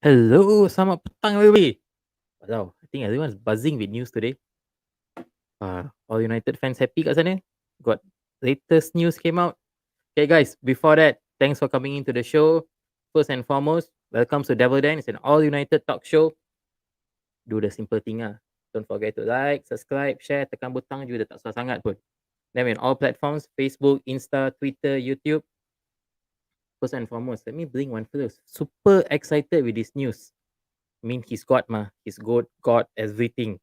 Hello, selamat petang everybody. Wow, I think everyone's buzzing with news today. All United fans happy kat sana. Got latest news came out. Okay, guys, before that, thanks for coming into the show. First and foremost, welcome to Devil Den. It's an all United talk show. Do the simple thing ah. Don't forget to like, subscribe, share, tekan butang juga tak susah sangat pun. Then we're on all platforms, Facebook, Insta, Twitter, YouTube. First and foremost, let me bring one first. Super excited with this news. I mean, he's got he's got everything.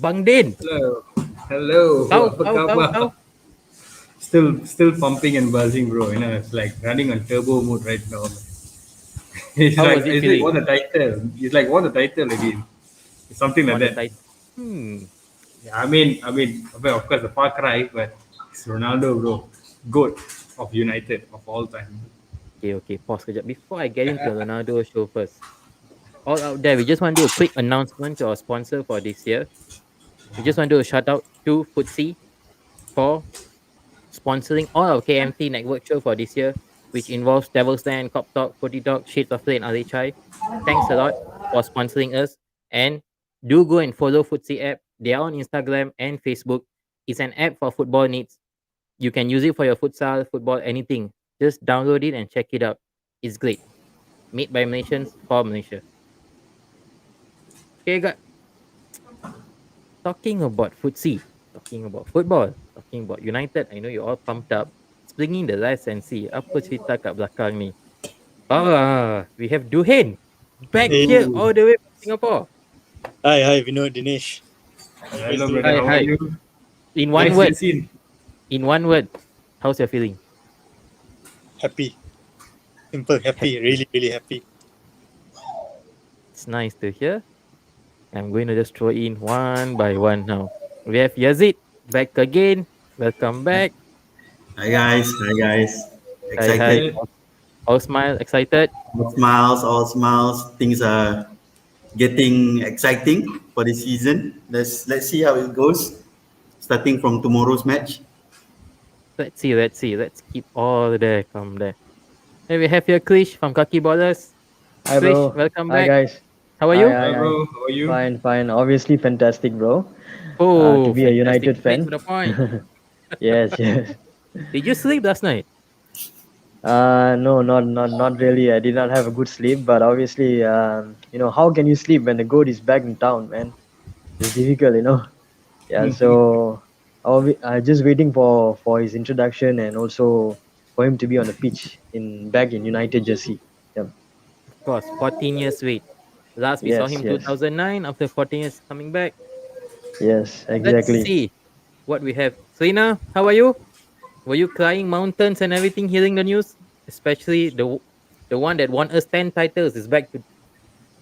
Bang Din, Hello, hello. kau, Apa kau, kau, khabar? kau. Still pumping and buzzing, bro. You know, it's like running on turbo mode right now. It's How like was it it's like feeling? what the title. It's like what the title again. It's something like What the that. title? Yeah, of course, the Far Cry, but it's Ronaldo, bro, goat of United of all time. Okay, pause kejap. Before I get into Ronaldo show first, all out there, we just want to do a quick announcement to our sponsor for this year. We just want to do a shout out to Footsie for sponsoring all our KMT network show for this year, which involves Devil's Den, Cop Talk, Footy Talk, Shades of Play, and RHI. Thanks a lot for sponsoring us. And do go and follow Footsie app. They are on Instagram and Facebook. It's an app for football needs. You can use it for your futsal, football, anything. Just download it and check it out. It's great. Made by Malaysians for Malaysia. Okay, guys. Talking about footsie, talking about football, talking about United. I know you're all pumped up. Springing the lights and see apa cerita kat belakang ni. We have Duhain back Hey. here all the way from Singapore. Hi, Vinod, Dinesh. Hello, brother. Hi, How hi. are you? In one Nice word, to see you. in one word, how's your feeling? Happy. Simple, happy. Really, really happy. It's nice to hear. I'm going to just throw in one by one now. We have Yazid back again. Welcome back. Hi guys, Hi, excited. hi. All smile, excited. All smiles. Things are getting exciting for the season. Let's see how it goes. Starting from tomorrow's match. Let's see. Let's keep all there. Come there. Then we have here Krish from Kaki Ballers. Hi, Krish, bro. welcome Hi, back. guys. How are Hi, you? hi, Hi, hi. bro. How are you? Fine. Obviously, fantastic, bro. Oh, To be a fantastic. United Straight to fan. the point. Yes, yes. Did you sleep last night? No, not really. I did not have a good sleep, but obviously, how can you sleep when the goat is back in town, man? It's difficult, Yeah. So, I just waiting for his introduction and also for him to be on the pitch back in United jersey. Yep. Of course, 14 years wait. Last we saw Yes, him yes, 2009. After 14 years coming back. yes. Let's Exactly. see what we have. Selena, how are you? Were you crying mountains and everything hearing the news? Especially the one that won us 10 titles is back to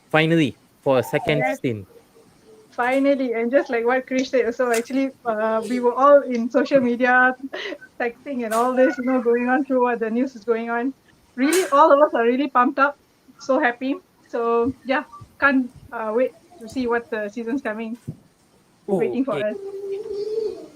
finally for a second Yes, stint. finally. And just like what Krish said, so actually, we were all in social media texting and all this, going on through what the news is going on. Really, all of us are really pumped up, so happy. So, yeah, can't wait to see what the season's coming, Oh, waiting for okay. us.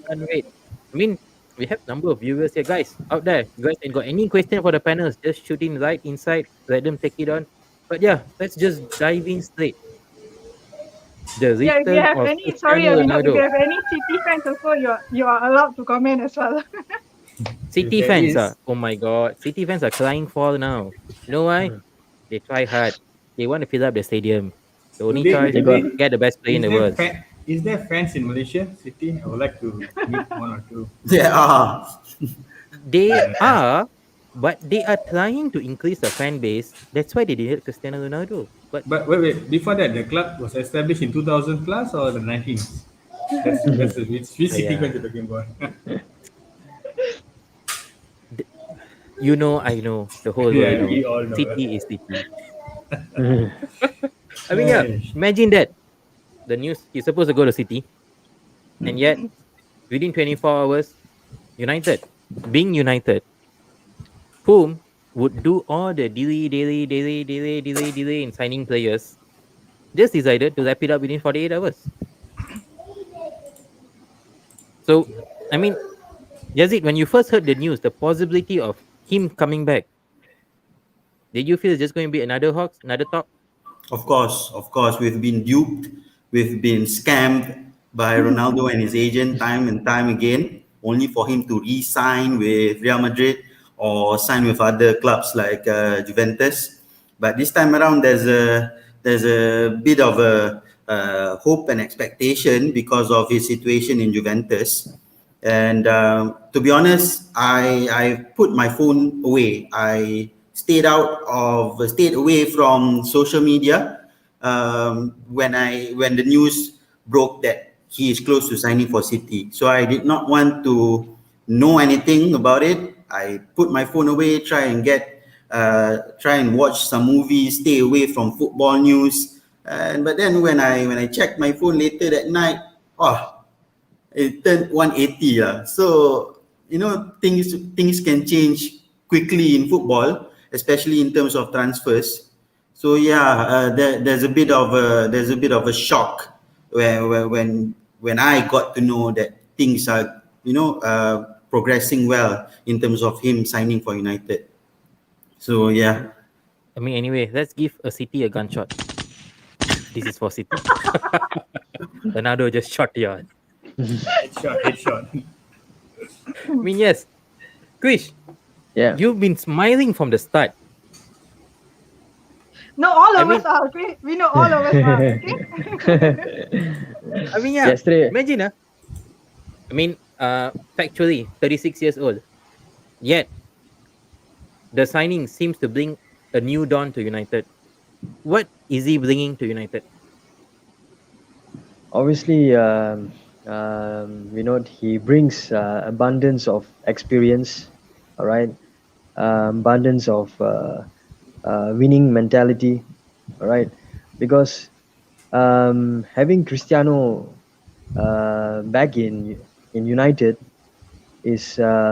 Can't wait. I mean, we have number of viewers here, guys, out there. You guys ain't got any question for the panels, just shoot in right inside, let them take it on. But yeah, let's just dive in straight. The Yeah, if you return have of any, sorry, Cristiano Vinod, if you Ronaldo. have any City fans also, you are allowed to comment as well. If City there fans is, are, oh my god, City fans are crying foul now. You know why? They try hard. They want to fill up the stadium. The do only they, choice They do is got they, get the best player in is the there world. is there fans in Malaysia City? I would like to meet one or two. There are. They are, but they are trying to increase the fan base. That's why they did Cristiano Ronaldo. But But wait. Before that, the club was established in 2000 plus or the 19s? That's which city yeah, fans you're talking about? th- you know, I know, the whole world Yeah, knows. we all know. City is City. Mhm. I mean, yeah, Right. imagine that. The news, he's supposed to go to City, and yet within 24 hours, United, being United, whom would do all the delay in signing players, just decided to wrap it up within 48 hours. So, I mean, Yazid, when you first heard the news, the possibility of him coming back, Did you feel it's just going to be another Hawks, another top? Of course, we've been duped, we've been scammed by Ronaldo and his agent time and time again, only for him to re-sign with Real Madrid or sign with other clubs like Juventus. But this time around, there's a bit of a hope and expectation because of his situation in Juventus. And to be honest, I put my phone away. I stayed away from social media when the news broke that he is close to signing for City. So I did not want to know anything about it. I put my phone away, try and watch some movies, stay away from football news. And but then when I checked my phone later that night, oh, it turned 180. So, things can change quickly in football, especially in terms of transfers. So yeah, there's a bit of a shock when I got to know that things are progressing well in terms of him signing for United. So yeah. I mean, anyway, let's give a City a gunshot. This is for City. Ronaldo just shot yours. Headshot. I mean, yes. Krish, Yeah. you've been smiling from the start. No, all I of mean- us are. Okay, we know all of us are. Okay. I mean, yeah. Yesterday, Imagine, I mean, factually, 36 years old. Yet, the signing seems to bring a new dawn to United. What is he bringing to United? obviously, he brings abundance of experience, all right, abundance of winning mentality, all right, because having Cristiano back in United is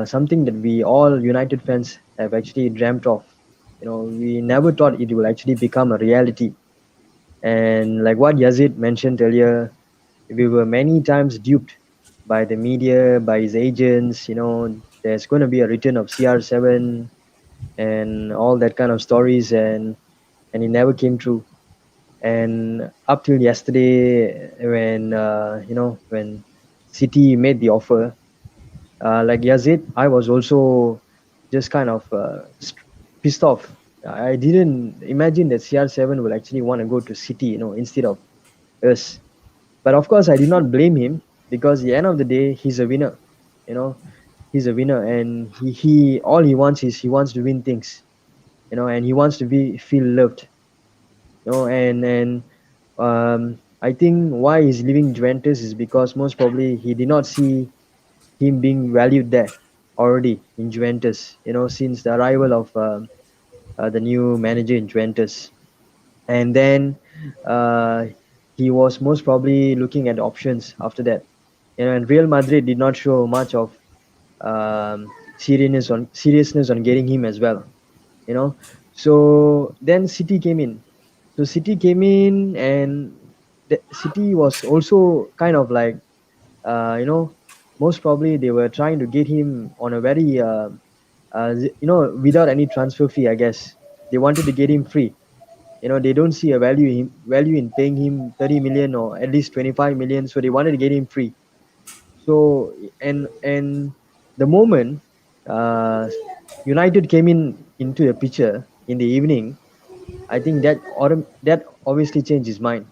something that we all United fans have actually dreamt of. We never thought it will actually become a reality. And like what Yazid mentioned earlier, we were many times duped by the media, by his agents. There's going to be a return of CR7 and all that kind of stories, and it never came true. And up till yesterday, when City made the offer, like Yazid, I was also just kind of pissed off. I didn't imagine that CR7 will actually want to go to City, instead of us. But of course, I did not blame him, because at the end of the day, he's a winner. You know, he's a winner, and he all he wants is he wants to win things. And he wants to feel loved. And I think why he's leaving Juventus is because most probably he did not see him being valued there already in Juventus. Since the arrival of the new manager in Juventus, and then uh, he was most probably looking at options after that. And Real Madrid did not show much of seriousness on getting him as well. So then City came in. So City came in, and the City was also kind of like, most probably they were trying to get him on a very, without any transfer fee. I guess they wanted to get him free. They don't see a value in paying him 30 million or at least 25 million, so they wanted to get him free. So and the moment uh, United came into the picture in the evening, I think that obviously changed his mind.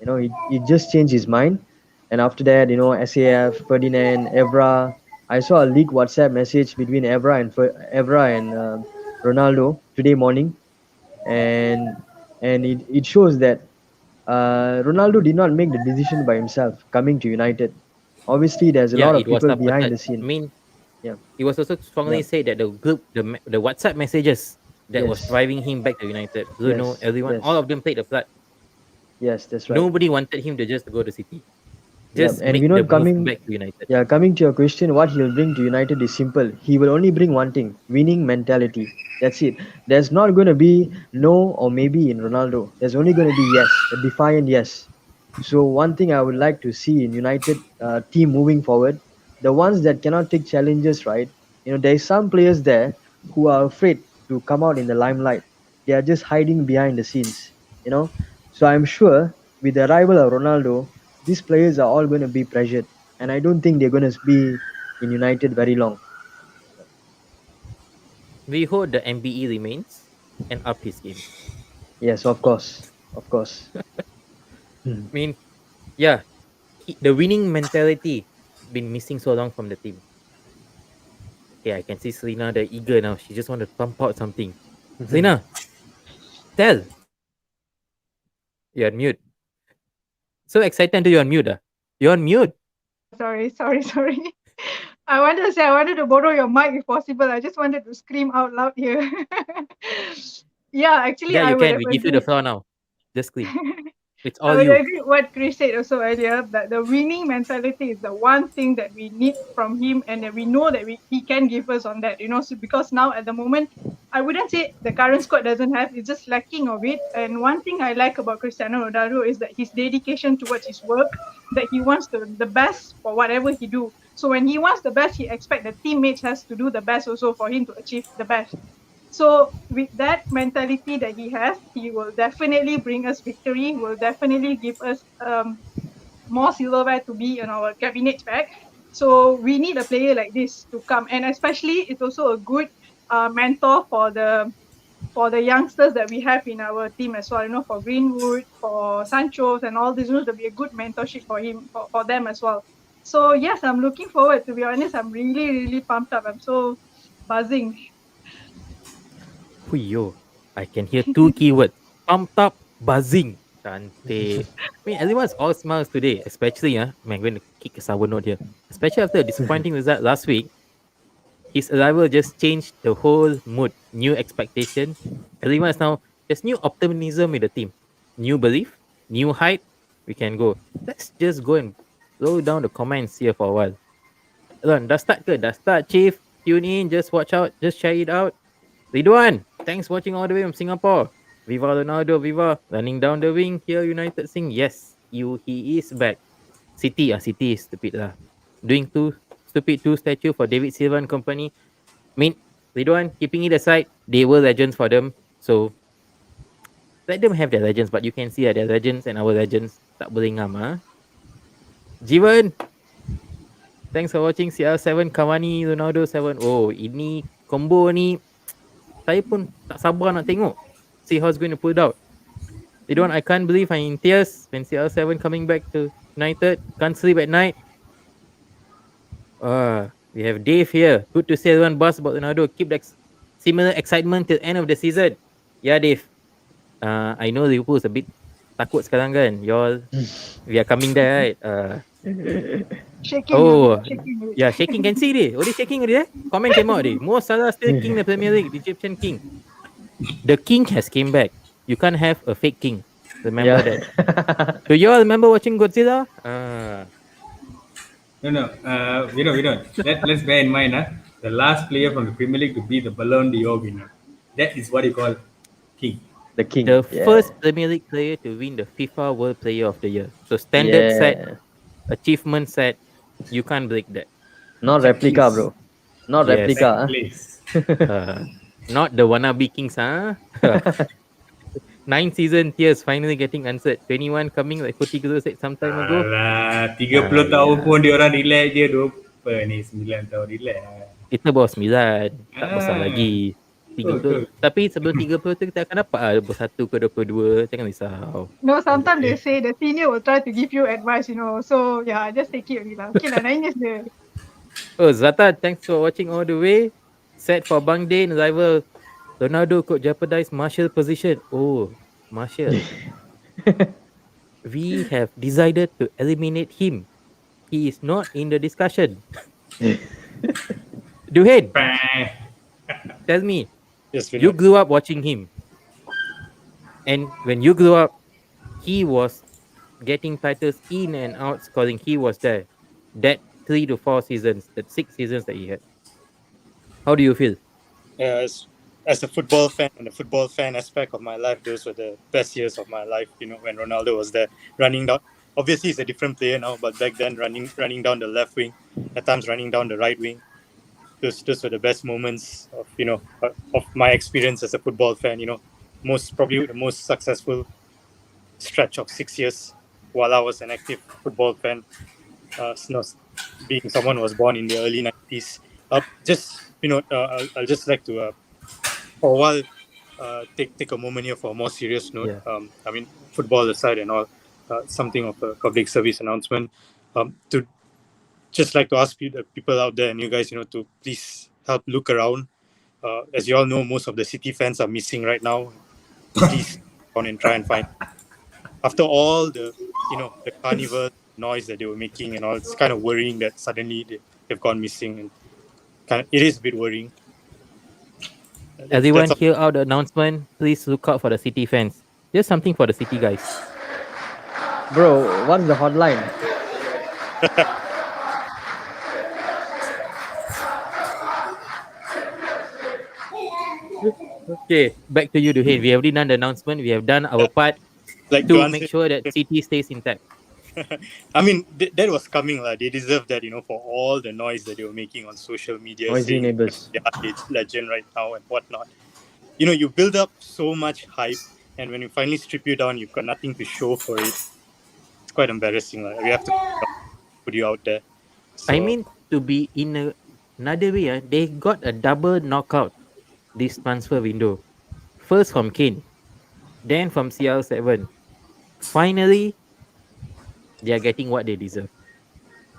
It just changed his mind. And after that, SAF, Ferdinand, Evra. I saw a leaked WhatsApp message between Evra and Ronaldo today morning, and it shows that Ronaldo did not make the decision by himself coming to United. Obviously, there's a Yeah, lot of it was people behind supported. the I scene. mean, Yeah, it was also strongly yeah, said that the group, the WhatsApp messages that was yes, driving him back to United. Bruno, yes, everyone, all yes, of them played a part. yes. That's right. Nobody wanted him to just go to City. Yeah, Just and make the move coming, back to United. yeah, coming to your question, what he'll bring to United is simple. He will only bring one thing: winning mentality. That's it. There's not going to be no or maybe in Ronaldo. There's only going to be yes, a defiant yes. So one thing I would like to see in United team moving forward, the ones that cannot take challenges, right? There's some players there who are afraid to come out in the limelight. they are just hiding behind the scenes, you know. So I'm sure with the arrival of Ronaldo, these players are all going to be pressured, and I don't think they're going to be in United very long. We hope the MBE remains and up his game. Yes, of course, of course. Hmm. I mean, yeah, the winning mentality been missing so long from the team. Okay, I can see Selena the eager now. She just want to pump out something. Selena, tell. You're on mute. So excited until you're on mute. You're on mute. Sorry. I wanted to say I wanted to borrow your mic if possible. I just wanted to scream out loud here. Yeah, actually, Yeah, I you would can. have We give you the agreed. floor now. Just scream. It's I all would you. agree with what Chris said also earlier, that the winning mentality is the one thing that we need from him, and that we know that he can give us on that, So because now at the moment, I wouldn't say the current squad doesn't have, it's just lacking of it. And one thing I like about Cristiano Ronaldo is that his dedication towards his work, that he wants the best for whatever he do. So when he wants the best, he expect the teammates has to do the best also for him to achieve the best. So with that mentality that he has, he will definitely bring us victory. Will definitely give us more silverware to be in our cabinet bag. So we need a player like this to come, and especially it's also a good mentor for the youngsters that we have in our team as well. For Greenwood, for Sancho's, and all these. To be a good mentorship for him, for them as well. So yes, I'm looking forward. To be honest, I'm really really pumped up. I'm so buzzing. Huyo. I can hear two keywords. Pumped up, buzzing. Cantik. I mean, everyone's all smiles today, especially, I'm going to kick a sour note here. Especially after a disappointing result last week, his arrival just changed the whole mood. New expectation. Everyone is now, there's new optimism with the team. New belief, new height. We can go. Let's just go and slow down the comments here for a while. Ron, dah start ke? Dah start, Chief. Tune in, just watch out, just try it out. Ridwan, thanks for watching all the way from Singapore. Viva Ronaldo, Viva. Running down the wing, here United sing. Yes, he is back. City is stupid lah. Doing two statue for David Silva and company. I mean, Ridwan, keeping it aside, they were legends for them. So, let them have their legends. But you can see their legends and our legends tak beringam. Jivan, thanks for watching CR7 Cavani Ronaldo 7. Oh, ini combo ni saya pun tak sabar nak tengok. See how it's going to pull out. Ridwan, I can't believe I'm in tears when CR7 coming back to United. Can't sleep at night. We have Dave here. Good to see everyone buzz about Ronaldo. Keep that similar excitement till end of the season. Yeah, Dave. I know Liverpool is a bit takut sekarang kan. We are coming there, right? Shaking a bit, Oh, shaking a bit. yeah, shaking. Can see it. Already shaking already. Comment came out already. Mo Salah still king the Premier League. The Egyptian king. The king has came back. You can't have a fake king. Remember that. Do you all remember watching Godzilla? No. We don't. Let's bear in mind, the last player from the Premier League to be the Ballon d'Or winner. That is what you call king. The king. The Yeah. first Premier League player to win the FIFA World Player of the Year. So standard set, Yeah. achievement set. You can't break that. Not replica, Checklist. bro. Not Yes. replica. Checklist. Not the wannabe kings, 9 season tears finally getting answered. 21 coming like Koti Guru said some time ago. Alah, 30 tahun pun dia orang relax je. 9 tahun relax. Kita bawa 9. Tak besar Ah. lagi. 30. Betul. Tapi sebelum 30 tu kita akan dapat 21 ke 22. Jangan risau. No, sometimes they say the senior will try to give you advice, So yeah, just take it only lah. Okay lah, 9 years there. Oh, Zlatan, thanks for watching all the way. Set for Bang Dane, rival Ronaldo could jeopardize Martial position. Oh, Martial. We have decided to eliminate him. He is not in the discussion. Duhain, tell me, Yes, we you know. grew up watching him. And when you grew up, he was getting titles in and out, scoring. He was there. That 3 to 4 seasons, that 6 seasons that he had. How do you feel? As a football fan and the football fan aspect of my life, those were the best years of my life. When Ronaldo was there, running down. Obviously, he's a different player now, but back then, running down the left wing, at times running down the right wing. Those were the best moments of my experience as a football fan. probably the most successful stretch of 6 years while I was an active football fan. Being someone who was born in the early 90s. Just I'll just like to for a while take a moment here for a more serious note. Yeah. I mean, football aside and all, something of a public service announcement. To just like to ask the people out there and you guys, to please help look around. As you all know, most of the City fans are missing right now. Please go on and try and find. After all the carnival noise that they were making and all, it's kind of worrying that suddenly they've gone missing, and it is a bit worrying. That's Everyone all. hear out the announcement. Please look out for the City fans. Just something for the City guys. Bro, what's the hotline? Okay, back to you, Duhain. We have already done the announcement. We have done our part Like to to answer, make sure that City stays intact. I mean, that was coming. They deserve that, for all the noise that they were making on social media, Noisy saying neighbors. they are legend right now and whatnot. You build up so much hype, and when you finally strip you down, you've got nothing to show for it. It's quite embarrassing. We have to put you out there. So, I mean, to be in another way, they got a double knockout this transfer window. First from Kane, then from CR7. Finally, they are getting what they deserve.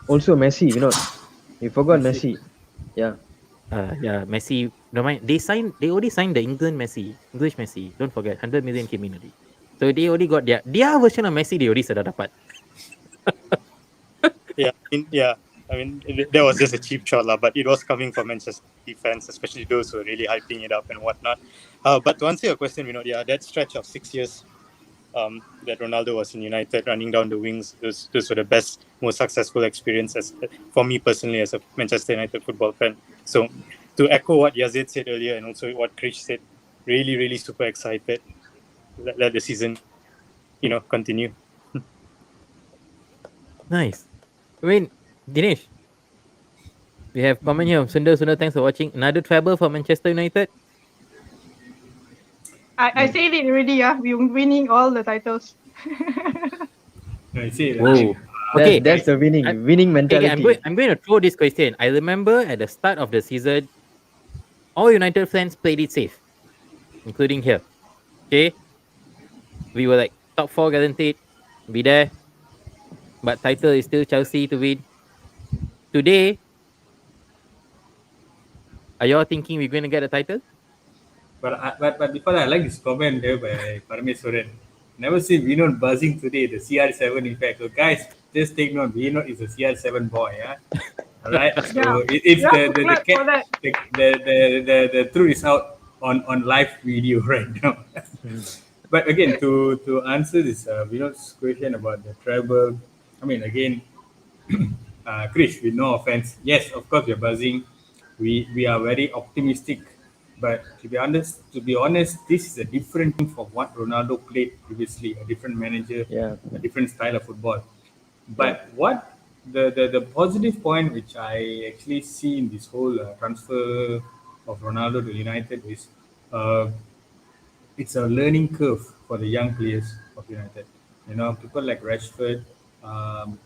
Also Messi, you forgot Messi. Yeah. Yeah, Messi. No mind. They already signed the English Messi. Don't forget, 100 million came in already. So they already got their version of Messi. They already sudah dapat. that was just a cheap shot, but it was coming from Manchester City fans, especially those who are really hyping it up and whatnot. But to answer your question, that stretch of 6 years that Ronaldo was in United, running down the wings, those were the best, most successful experiences for me personally as a Manchester United football fan. So to echo what Yazid said earlier and also what Krish said, really, really super excited. Let the season, continue. Nice. I mean, Dinesh, we have comment here. Sundar, thanks for watching. Another treble for Manchester United. I said it already. We're winning all the titles. I see. Whoa. That's Okay. that's the winning mentality. Okay, I'm going to throw this question. I remember at the start of the season, all United fans played it safe, including here. Okay, we were like top 4 guaranteed, be there, but title is still Chelsea to win. Today, are y'all thinking we're going to get a title? But before that, I like this comment there by Parameswaran. Never seen Vinod buzzing today, the CR7 effect. So guys, just take note, Vinod is a CR7 boy, yeah. All right. So it's You have to clap for that. the truth is out on live video right now. But again, to answer this Vinod's question about the treble, I mean again, Krish, with no offense, yes, of course we're buzzing. We are very optimistic, but to be honest, this is a different thing from what Ronaldo played previously. A different manager, Yeah. a different style of football. But what the positive point which I actually see in this whole transfer of Ronaldo to United is uh, it's a learning curve for the young players of United. People like Rashford,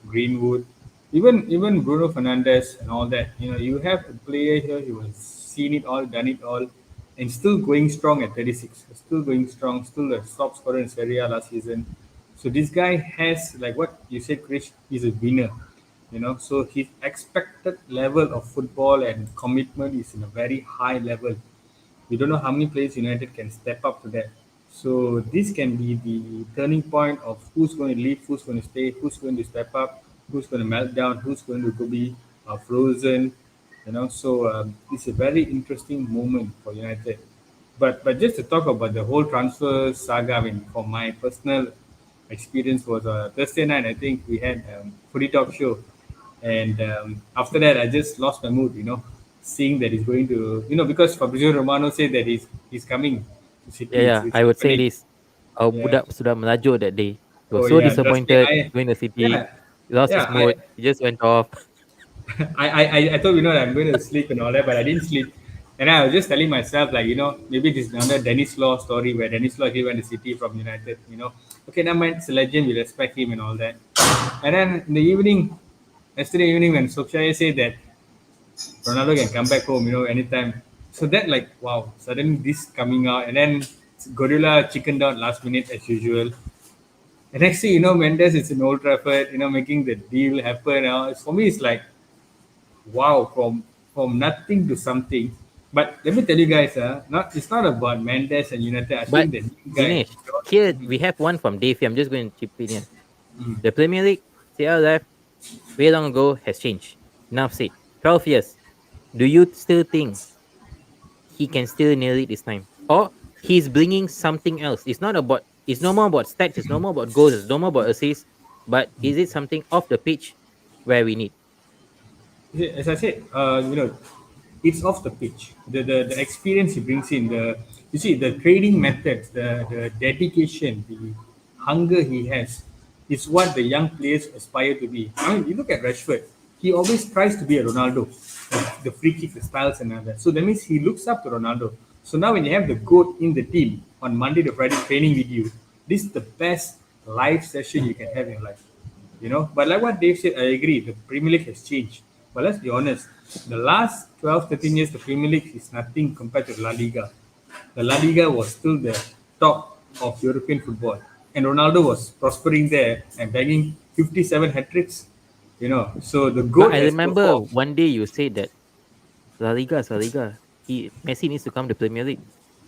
Greenwood, even Bruno Fernandes and all that. You have a player here who has seen it all, done it all, and still going strong at 36. Still going strong. Still a top scorer in Serie A last season. So this guy has, like what you said, Chris, he's a winner. So his expected level of football and commitment is in a very high level. We don't know how many players United can step up to that. So this can be the turning point of who's going to leave, who's going to stay, who's going to step up, who's going to melt down, who's going to be frozen. So it's a very interesting moment for United. But just to talk about the whole transfer saga, I mean, for my personal experience was Thursday night. I think we had Footy Talk show, and after that, I just lost my mood. Seeing that he's going to, because Fabrizio Romano said that he's coming to City. Yeah. It's I would say happening. this. Our Yeah. budak sudah melaju that day. He was Oh so yeah, trust me. disappointed going to City. Yeah, He lost yeah. his mood. He just went off. I thought that I'm going to sleep and all that, but I didn't sleep. And I was just telling myself, like, maybe this is another Dennis Law story where Dennis Law, he went to City from United. Okay, never mind, it's a legend, we respect him and all that. And then in the evening, yesterday evening, when Solskjaer said that Ronaldo can come back home, anytime. So that, like, wow, suddenly this coming out, and then Gorilla chickened out last minute as usual. And next thing Mendes is in Old Trafford, making the deal happen. For me, it's like, wow, from nothing to something. But let me tell you guys, it's not about Mendes and United. I But think the new guy. Dinesh, here we have one from Dave here. I'm just going to chip in here. Mm. The Premier League, CR way long ago has changed. Enough said. 12 years. Do you still think he can still nail it this time? Or he's bringing something else? It's no more about stats, it's no more about goals, it's no more about assists. But is it something off the pitch where we need? As I said, it's off the pitch. The experience he brings in, the training methods, the dedication, the hunger he has, is what the young players aspire to be. I mean, you look at Rashford; he always tries to be a Ronaldo, the free kick, the styles, and all that. So that means he looks up to Ronaldo. So now when you have the GOAT in the team on Monday to Friday training with you, this is the best live session you can have in your life. But like what Dave said, I agree, the Premier League has changed. But let's be honest, the last 12, 13 years, the Premier League is nothing compared to La Liga. The La Liga was still the top of European football, and Ronaldo was prospering there and bagging 57 hat tricks. So the But GOAT I has remember performed. one day you said that La Liga is La Liga. Messi needs to come to Premier League.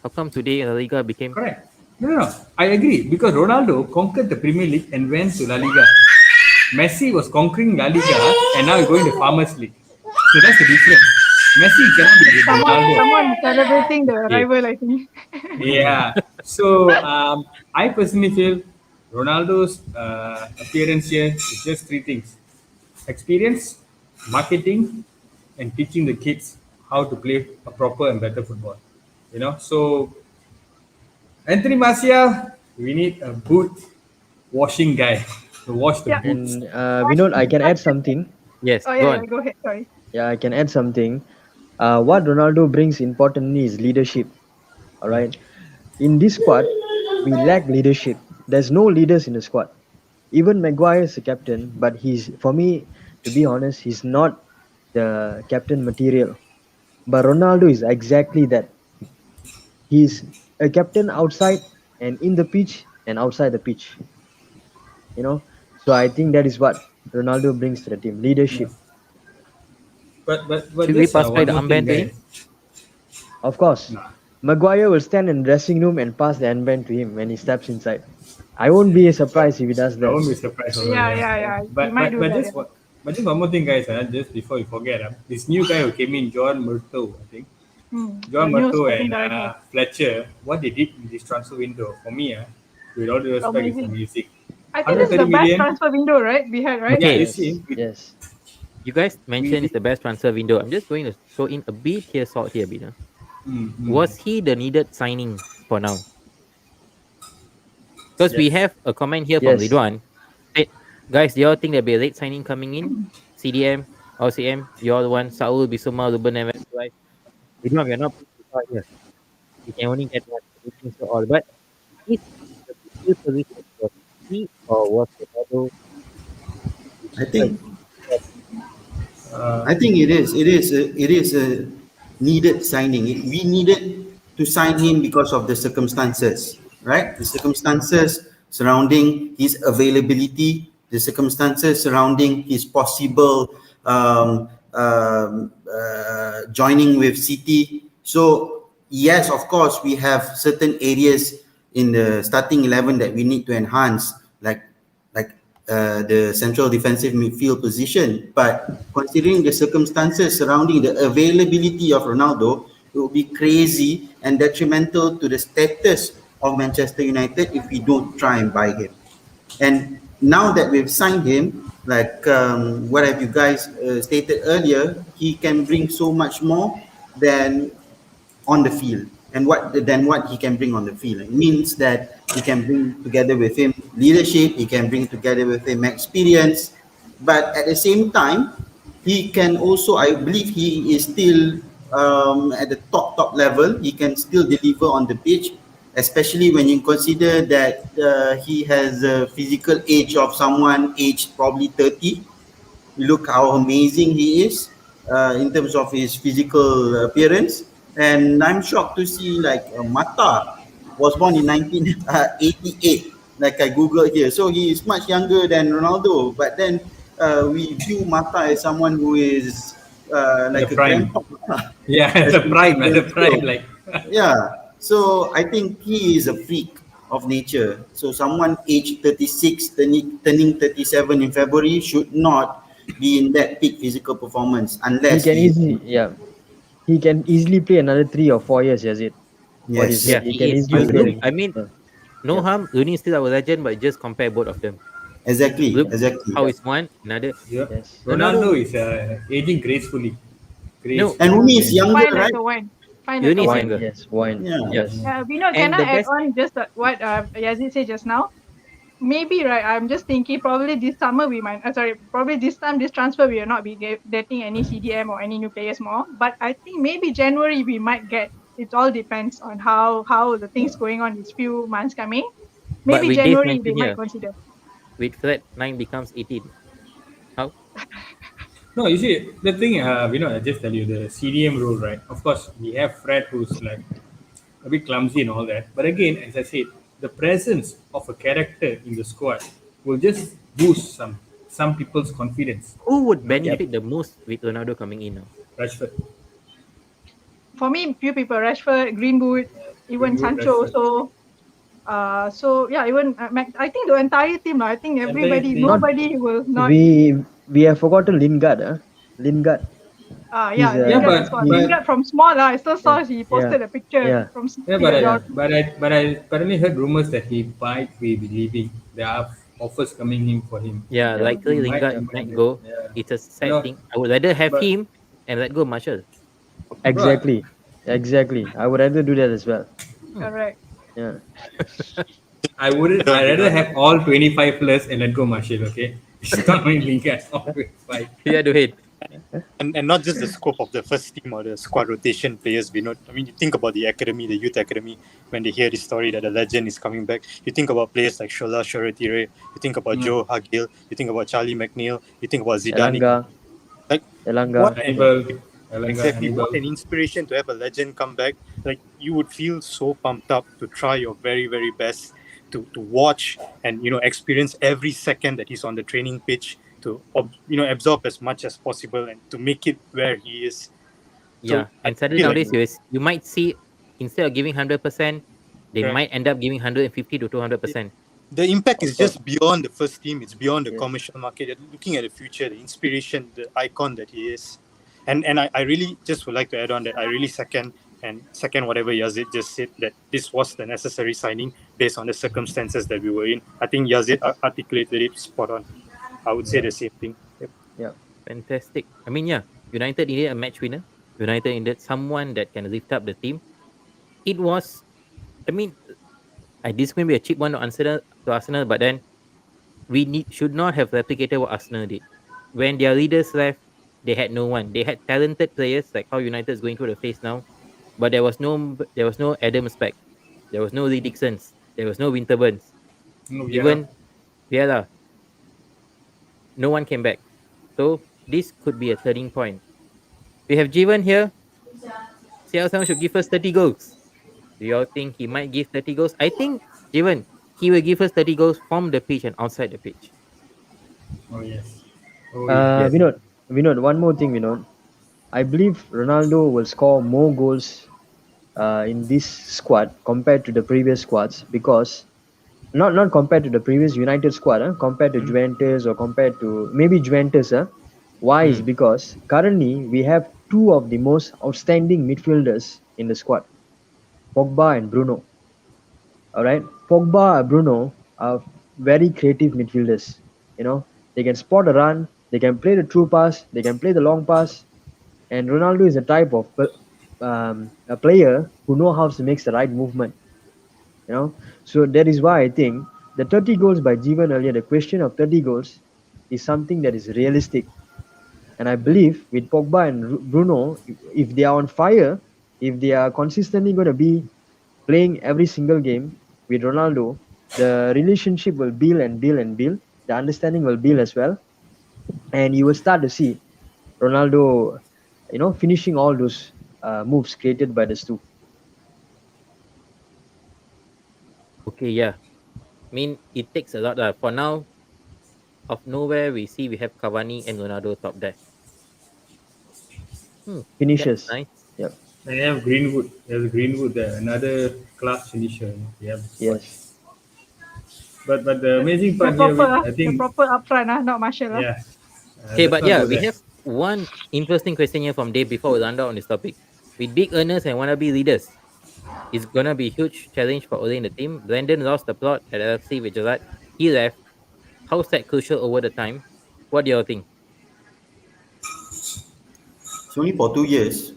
How come today La Liga became Correct. No. I agree, because Ronaldo conquered the Premier League and went to La Liga. Messi was conquering La Liga and now he's going to Farmers League. So that's the difference. Messi cannot be with Ronaldo. Someone celebrating the okay? arrival, I think. Yeah. So I personally feel Ronaldo's appearance here is just three things: experience, marketing, and teaching the kids how to play a proper and better football. So Anthony Martial, we need a boot washing guy to wash the Yeah. boots. And Vinod, I can add something. Yes, Oh go yeah, on. go ahead. Sorry. Yeah, I can add something. What Ronaldo brings importantly is leadership. All right. In this squad, we lack leadership. There's no leaders in the squad. Even Maguire is the captain, but for me, to be honest, he's not the captain material. But Ronaldo is exactly that. He's a captain outside and in the pitch and outside the pitch. You know. So I think that is what Ronaldo brings to the team: Yeah. leadership. But Should we just pass by one the more thing, armband to him? guys. Of course, Nah, Maguire will stand in the dressing room and pass the armband to him when he steps inside. I won't be surprised if he does I that. won't be surprised also. Yeah, Yeah. yeah, yeah. He But might but do but that. just Yeah. one, but just one more thing, guys. Just before we forget, this new guy who came in, John Murto, I think. The John new Murto sporting and director. Fletcher, what they did in this transfer window, for me, with all due respect, is Amazing. amazing. I think this is 130 the best million. transfer window, right? We had, right? Yeah, Okay, you Yes, see, yes. you guys we mentioned did. it's the best transfer window. I'm just going to throw in a bit here, salt here, a bit. Mm, mm. Was he the needed signing for now? Because we Yes. have a comment here from Yes. Ridwan. Said, guys, do y'all think there'll be a late signing coming in? CDM, OCM, you all want Saul, Bisuma, Ruben, and Right? Ridwan, we are not putting it out here. We can only get one. We think so all. But is the midfield position was he or was Ronaldo? I think Uh, I think it is a needed signing. We needed to sign him because of the circumstances, right? The circumstances surrounding his availability, the circumstances surrounding his possible joining with City. So yes, of course, we have certain areas in the starting 11 that we need to enhance, like the central defensive midfield position. But considering the circumstances surrounding the availability of Ronaldo, it would be crazy and detrimental to the status of Manchester United if we don't try and buy him. And now that we've signed him, like what have you guys stated earlier, he can bring so much more than on the field, and what he can bring on the field. It means that he can bring together with him leadership, he can bring together with him experience, but at the same time, he can also, I believe he is still at the top level. He can still deliver on the pitch, especially when you consider that he has a physical age of someone aged probably 30. Look how amazing he is in terms of his physical appearance. And I'm shocked to see like Mata was born in 1988, like I googled here. So he is much younger than Ronaldo. But then we view Mata as someone who is At the like a prime. grandpa. Yeah, at As the prime, at the Ronaldo. prime, like. Yeah. So I think he is a freak of nature. So someone aged 36, turning 37 in February should not be in that peak physical performance He unless can he. easily, yeah, he can easily play another 3 or 4 years. Yes, it. What you Yes. said, Yeah, he he can is. easily You play. look. The, I mean, yeah, no yeah. harm. Rooney is still our legend, but just compare both of them. Exactly. Look Exactly. how is one another. Yeah. Yes. Ronaldo Ronaldo. is aging gracefully. No, And Gracefully. Rooney is younger, Fine like right? a wine. Fine like a Rooney is wine. Wine, younger. yes, wine, Yeah. Yeah, yes. Vinod, can and I the add best. on just what Yazid said just now? Maybe, right, I'm just thinking probably this summer we might, sorry, probably this time, this transfer, we will not be getting any CDM or any new players more. But I think maybe January we might get. It all depends on how the things going on these few months coming. But Maybe with this January they mention might here, consider. with Fred 9 becomes 18. How? No, you see, the thing, I just tell you the CDM rule, right? Of course, we have Fred who's like a bit clumsy and all that. But again, as I said, the presence of a character in the squad will just boost some people's confidence. Who would You know, Yep. benefit the most with Ronaldo coming in now? Rashford, For me, few people, Rashford, Greenwood, even Greenwood, Sancho Rashford, also. So yeah, even I think the entire team. I think entire everybody, team. Not nobody will not. we have forgotten Lingard. Lingard. He's Yeah, Yeah, Lingard as well. he's Lingard from small. I still yeah, saw he yeah, posted a picture yeah, from yeah, City at yeah. Dortmund. I apparently heard rumors that he might be leaving. There are offers coming in for him. Yeah, Yep, He likely might, Lingard he yep. might, might go. yeah. It's a You sad know, thing. I would rather have but him and let go Marshall. bro, Exactly, exactly. I would rather do that as well. Hmm. Correct. Yeah. I wouldn't. Don't I be rather not. have all 25 plus and let go Marshall. Okay, it's not my Lingard all 25. Yeah, do it. And not just the scope of the first team or the squad rotation players, we not. I mean, you think about the academy, the youth academy, when they hear the story that a legend is coming back. You think about players like Shola Shoretire, you think about Mm. Joe Hagil, you think about Charlie McNeil, you think about Zidane. Elanga, Like, what Elanga. Yeah. Hannibal, Elanga, exactly? What Hannibal. an inspiration to have a legend come back. Like, you would feel so pumped up to try your very, very best to watch and experience every second that he's on the training pitch to absorb as much as possible and to make it where he is. So Yeah, I and sadly feel like nowadays you might see instead of giving 100%, they right, might end up giving 150 to 200%. the impact Of is course. just beyond the first team. It's beyond the Yes. commercial market. You're looking at the future, the inspiration, the icon that he is. And I really just would like to add on that I really second whatever Yazid just said, that this was the necessary signing based on the circumstances that we were in. I think Yazid articulated it spot on. I would say Yeah. the same thing. Yep. Yeah. Fantastic. I mean, yeah, United needed a match winner. United needed someone that can lift up the team. It was, I mean, this is going to be a cheap one to Arsenal, but then we should not have replicated what Arsenal did. When their leaders left, they had no one. They had talented players like how United is going through the phase now, but there was no Adam Speck, there was no Lee Dixons, there was no Winterburns, No, Vieira. even Vieira. No one came back. So this could be a turning point. We have Jivan here. CR7 should give us 30 goals. Do y'all think he might give 30 goals? I think Jivan, he will give us 30 goals from the pitch and outside the pitch. Oh yes. Oh yes. Yes. Vinod, one more thing, Vinod. I believe Ronaldo will score more goals in this squad compared to the previous squads, because not compared to the previous United squad, compared to Hmm. Juventus or compared to maybe Juventus. Why is Hmm. because currently we have two of the most outstanding midfielders in the squad, Pogba and Bruno. All right, Pogba and Bruno are very creative midfielders. You know, they can spot a run, they can play the true pass, they can play the long pass, and Ronaldo is a type of a player who know how to make the right movement. You know, so that is why I think the 30 goals by Jeevan earlier, the question of 30 goals is something that is realistic, And I believe with Pogba and Bruno, if they are on fire, if they are consistently going to be playing every single game with Ronaldo, the relationship will build and build and build. The understanding will build as well, and you will start to see Ronaldo, finishing all those moves created by the two. Okay, yeah. I mean, it takes a lot. For now, of nowhere, we see we have Cavani and Ronaldo top there. That's Finishes. nice. Yep. They have Greenwood. There's Greenwood there, another class finisher. They have the squad. Yes. But the amazing The part here, proper, I the think, proper upfront, not Marshall. yeah. Okay, Let's but not yeah, go we there. have one interesting question here from Dave before we run down on this topic. With big earners and wannabe leaders, it's gonna be a huge challenge for Ole in the team. Brandon lost the plot at LFC with Gerrard. He left. How's that crucial over the time? What do you all think? It's only for 2 years.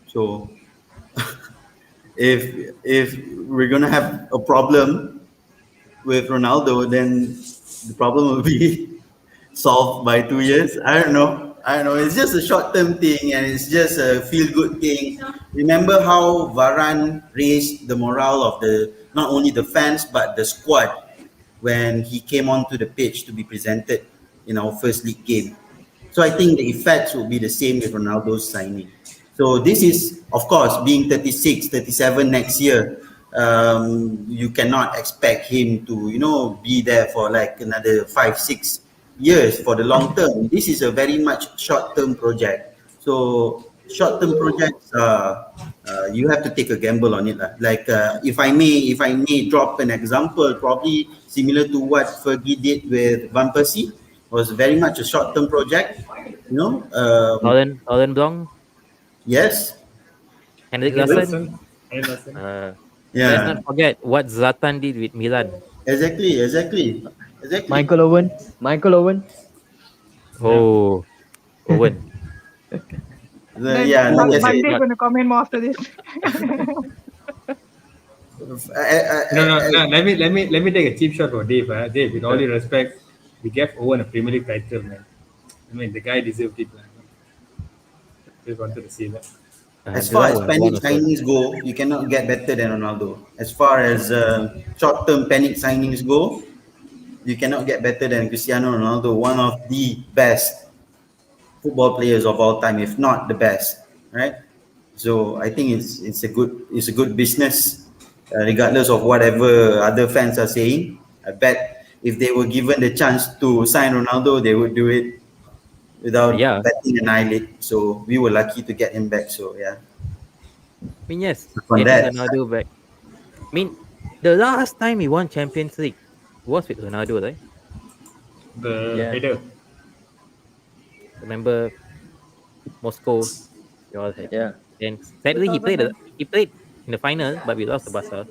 So if we're gonna have a problem with Ronaldo, then the problem will be solved by 2 years. I don't know. I don't know. It's just a short term thing and it's just a feel good thing. Remember how Varane raised the morale of the not only the fans but the squad when he came onto the pitch to be presented in our first league game. So I think the effects will be the same with Ronaldo's signing. So this is, of course, being 36, 37 next year. You cannot expect him to, be there for like another 5, 6 years for the long term. This is a very much short-term project. So short-term projects, you have to take a gamble on it. Like if I may drop an example, probably similar to what Fergie did with Van Persie, was very much a short-term project. You know, Holland Blanc, yes, Henrik good. Larsson. Anderson, Anderson. Let's not Yeah, forget what Zlatan did with Milan. exactly. Michael Owen. Michael Owen. Yeah. Oh, Owen. Then Yeah, like I said, Monday Not going to comment more after this. No, no, I, no. Let me take a cheap shot for Dave. Dave, with all uh, due respect, we gave Owen a Premier League title, man. I mean, the guy deserved it, man. Just wanted to say that. as far Duran as would have won panic also. signings go, you cannot get better than Ronaldo. As far as short-term panic signings go, you cannot get better than Cristiano Ronaldo, one of the best football players of all time, if not the best, right? So I think it's a good business, regardless of whatever other fans are saying. I bet if they were given the chance to sign Ronaldo, they would do it without Yeah, batting an eyelid. So we were lucky to get him back. So yeah, I mean, yes, on getting that, Ronaldo back. I mean, the last time we won Champions League was with Ronaldo, right? The Yeah. header. Remember Moscow? We all had. Yeah. And sadly, he played. 2009. He played in the final, but we lost to Barca.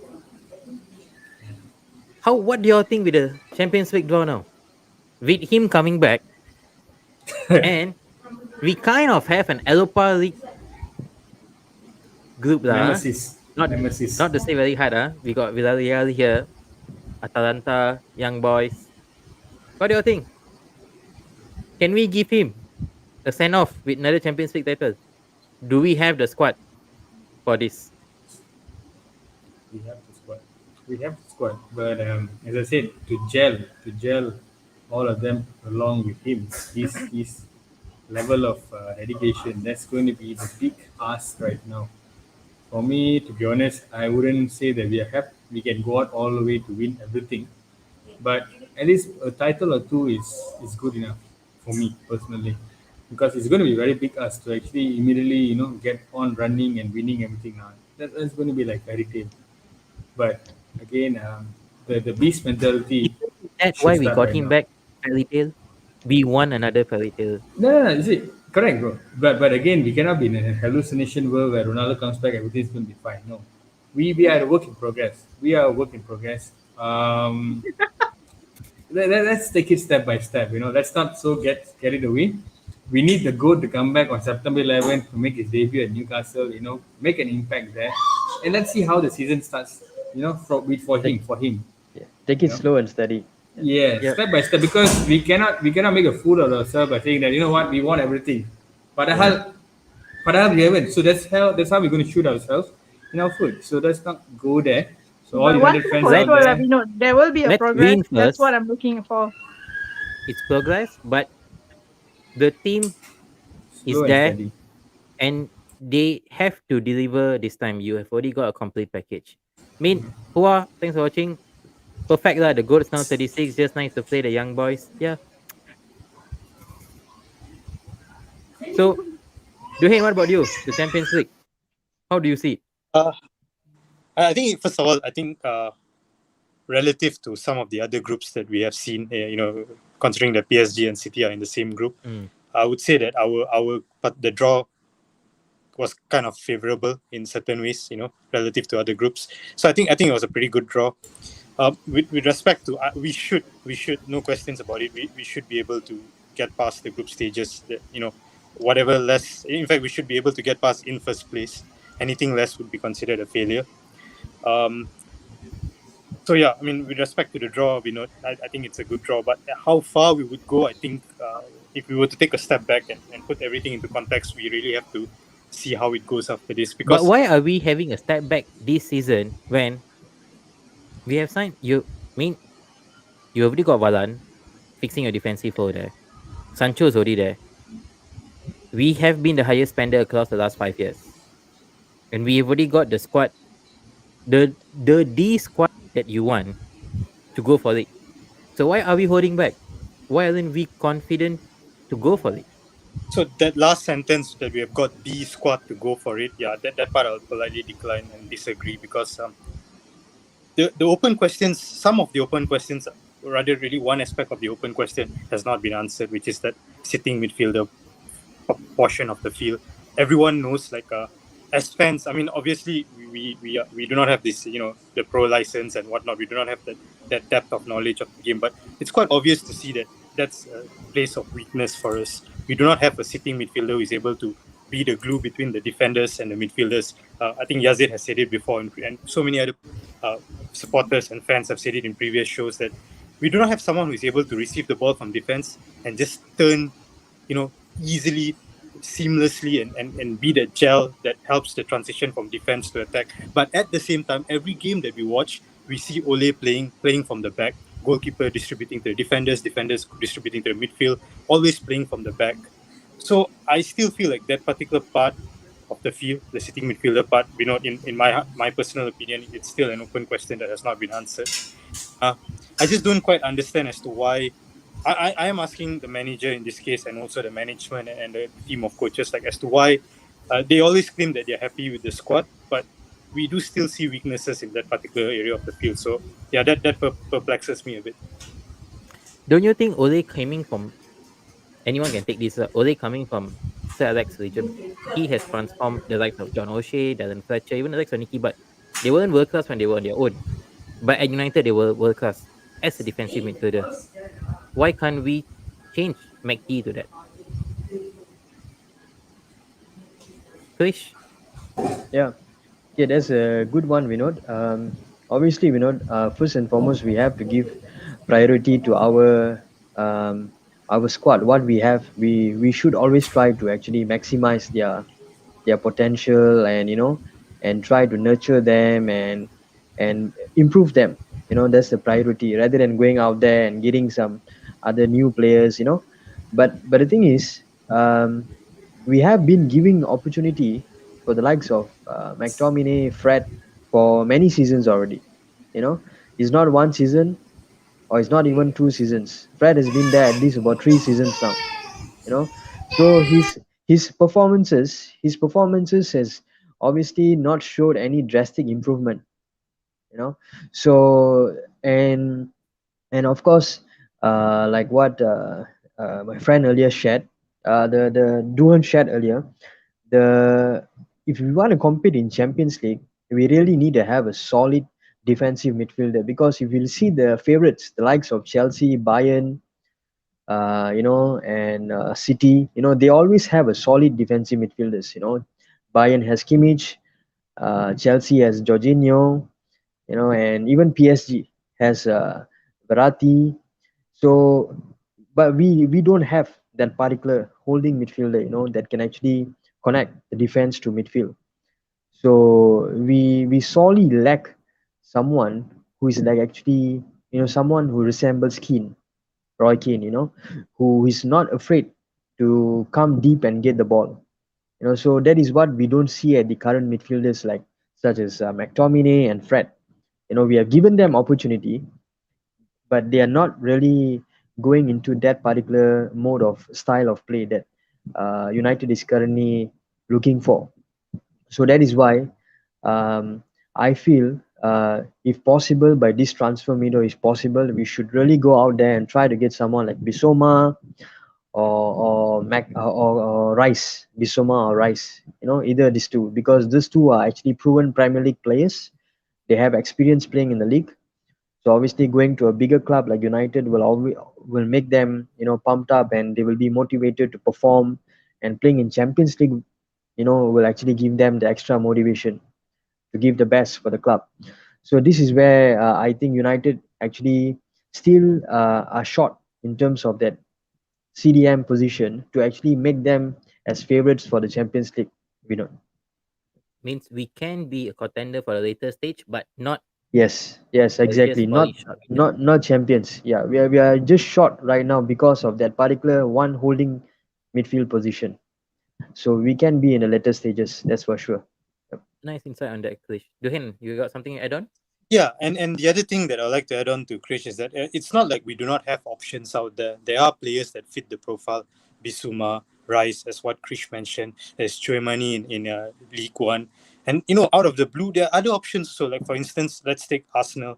How? What do y'all think with the Champions League draw now? With him coming back, and we kind of have an Europa League group lah. Nemesis. Not Nemesis. not to say very hard We got Villarreal here, Atalanta, Young Boys. What do you think? Can we give him a send off with another Champions League title? Do we have the squad for this? We have the squad. We have the squad. But as I said, to gel all of them along with him, his level of dedication, that's going to be the big ask right now. For me, to be honest, I wouldn't say that we can go out all the way to win everything. But at least a title or two is good enough for me personally, because it's going to be very big ask to actually immediately get on running and winning everything now. That's going to be like fairy tale. But again, the beast mentality Isn't that should why we start got right him now. back? Fairy tale. We won another fairy tale. No, you see, correct, bro. But again, we cannot be in a hallucination world where Ronaldo comes back, everything's going to be fine. No, we are a work in progress. We are a work in progress. Let's take it step by step. Let's not so get carried away. We need the goat to come back on September 11th to make his debut at Newcastle. Make an impact there, and let's see how the season starts. For him. Yeah. Take it Yeah. slow and steady. Yeah, Yeah. step by step, because we cannot make a fool of ourselves by saying that we want everything. Yeah. Padahal we haven't. So that's how we're going to shoot ourselves in our foot. So let's not go there. So all But one United thing fans for out Let sure, there, there will be a let's progress. win That's what first. I'm looking for. It's progress, but the team is slow and there steady. and they have to deliver this time. You have already got a complete package. I mean, Hua, thanks for watching. Perfect lah. The goal's now 36. Just nice to play the young boys. Yeah. So, Duhain, what about you? The Champions League. How do you see it? Uh, I think first of all, I think relative to some of the other groups that we have seen, considering that PSG and City are in the same group, Mm. I would say that our but the draw was kind of favorable in certain ways, relative to other groups. So I think it was a pretty good draw. With respect to we should no questions about it. We should be able to get past the group stages. That whatever less, in fact, we should be able to get past in first place. Anything less would be considered a failure. Um, so yeah, I mean, with respect to the draw, I think it's a good draw. But how far we would go, I think if we were to take a step back and put everything into context, we really have to see how it goes after this But because why are we having a step back this season when we have signed you? I mean, you already got Valan fixing your defensive role there. Sancho's already there. We have been the highest spender across the last 5 years, and we've already got the squad, the D squad that you want to go for it. So why are we holding back? Why aren't we confident to go for it? so that last sentence that we have got B squad to go for it, yeah, that part I'll politely decline and disagree because the open questions, some of the open questions, or rather, really one aspect of the open question has not been answered, which is that sitting midfielder portion of the field. Everyone knows, like, as fans, I mean, obviously, we do not have this, the pro license and whatnot. We do not have that depth of knowledge of the game, but it's quite obvious to see that that's a place of weakness for us. We do not have a sitting midfielder who is able to be the glue between the defenders and the midfielders. I think Yazid has said it before, and so many other uh, supporters and fans have said it in previous shows that we do not have someone who is able to receive the ball from defense and just turn, easily, seamlessly, and be that gel that helps the transition from defense to attack. But at the same time, every game that we watch, we see Ole playing from the back, goalkeeper distributing to the defenders distributing to the midfield, always playing from the back. So I still feel like that particular part of the field, the sitting midfielder part, in my personal opinion, it's still an open question that has not been answered. Uh, I just don't quite understand as to why. I am asking the manager in this case and also the management and the team of coaches, like, as to why they always claim that they're happy with the squad, but we do still see weaknesses in that particular area of the field. So yeah, that perplexes me a bit. Don't you think Ole coming from anyone can take this? Ole coming from Sir Alex Legend, he has transformed the likes of John O'Shea, Darren Fletcher, even the likes of Nicky. But they weren't world class when they were on their own. But at United, they were world class as a defensive midfielder. Why can't we change McD to that? Krish? Yeah. Yeah, that's a good one, Vinod. Obviously, Vinod, first and foremost, we have to give priority to our squad. What we have, we should always try to actually maximize their potential, and and try to nurture them and improve them. That's the priority rather than going out there and getting some other new players. But the thing is, we have been giving opportunity for the likes of McTominay, Fred, for many seasons already. You know, it's not one season, or it's not even 2 seasons. Fred has been there at least about 3 seasons now. You know, so his performances has obviously not showed any drastic improvement. You know, so and of course, like what my friend earlier shared, the Duhan shared earlier, the if we want to compete in Champions League, we really need to have a solid defensive midfielder, because if you see the favorites, the likes of Chelsea, Bayern, and City, they always have a solid defensive midfielders. Bayern has Kimmich, Chelsea has Jorginho, and even PSG has Verratti. So, but we don't have that particular holding midfielder, that can actually connect the defense to midfield. So we sorely lack someone who is like actually, someone who resembles Roy Keane, who is not afraid to come deep and get the ball. So that is what we don't see at the current midfielders like such as McTominay and Fred. We have given them opportunity, but they are not really going into that particular mode of style of play that United is currently looking for. So that is why I feel if possible by this transfer window is possible, we should really go out there and try to get someone like Bisoma or Rice, Bisoma or Rice. Either these two, because these two are actually proven Premier League players. They have experience playing in the league. So obviously, going to a bigger club like United will make them pumped up, and they will be motivated to perform. And playing in Champions League, will actually give them the extra motivation to give the best for the club. So this is where I think United actually still are short in terms of that CDM position to actually make them as favorites for the Champions League. Means we can be a contender for a later stage, but not Yes, we're exactly. just falling Not short. not not champions. Yeah, we are just short right now because of that particular one holding midfield position. So we can be in the later stages. That's for sure. Yep. Nice insight on that, Krish. Duhin, you got something to add on? Yeah, and the other thing that I'd like to add on to Krish is that it's not like we do not have options out there. There are players that fit the profile. Bisuma, Rice, as what Krish mentioned. There's Chouamani in League One. And, out of the blue, there are other options. So, like, for instance, let's take Arsenal.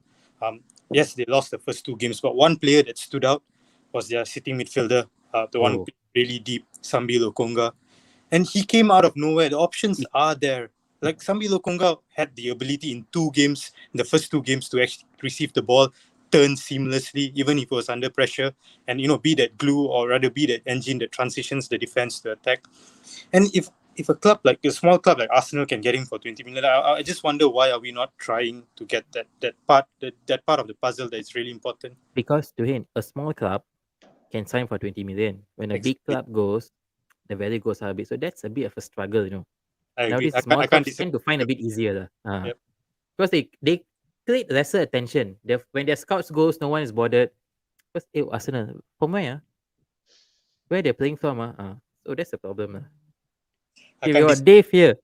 Yes, they lost the first two games, but one player that stood out was their sitting midfielder, the one who Oh. played really deep, Sambi Lokonga. And he came out of nowhere. The options are there. Like Sambi Lokonga had the ability in the first two games, to actually receive the ball, turn seamlessly, even if it was under pressure, and be that glue, or rather be that engine that transitions the defense to attack. And if a small club like Arsenal can get him for 20 million, I just wonder why are we not trying to get that part of the puzzle that is really important. Because Duhin, a small club can sign for 20 million. When a big Exactly. club goes, the value goes up a bit. So that's a bit of a struggle, I agree. Nowadays, I, small I can't clubs tend disagree. to find a bit easier. Yep. Because they create lesser attention. When their scouts goes, no one is bothered. Because Arsenal, from where they're playing from, so that's the problem. I Okay, we can't got Dave here.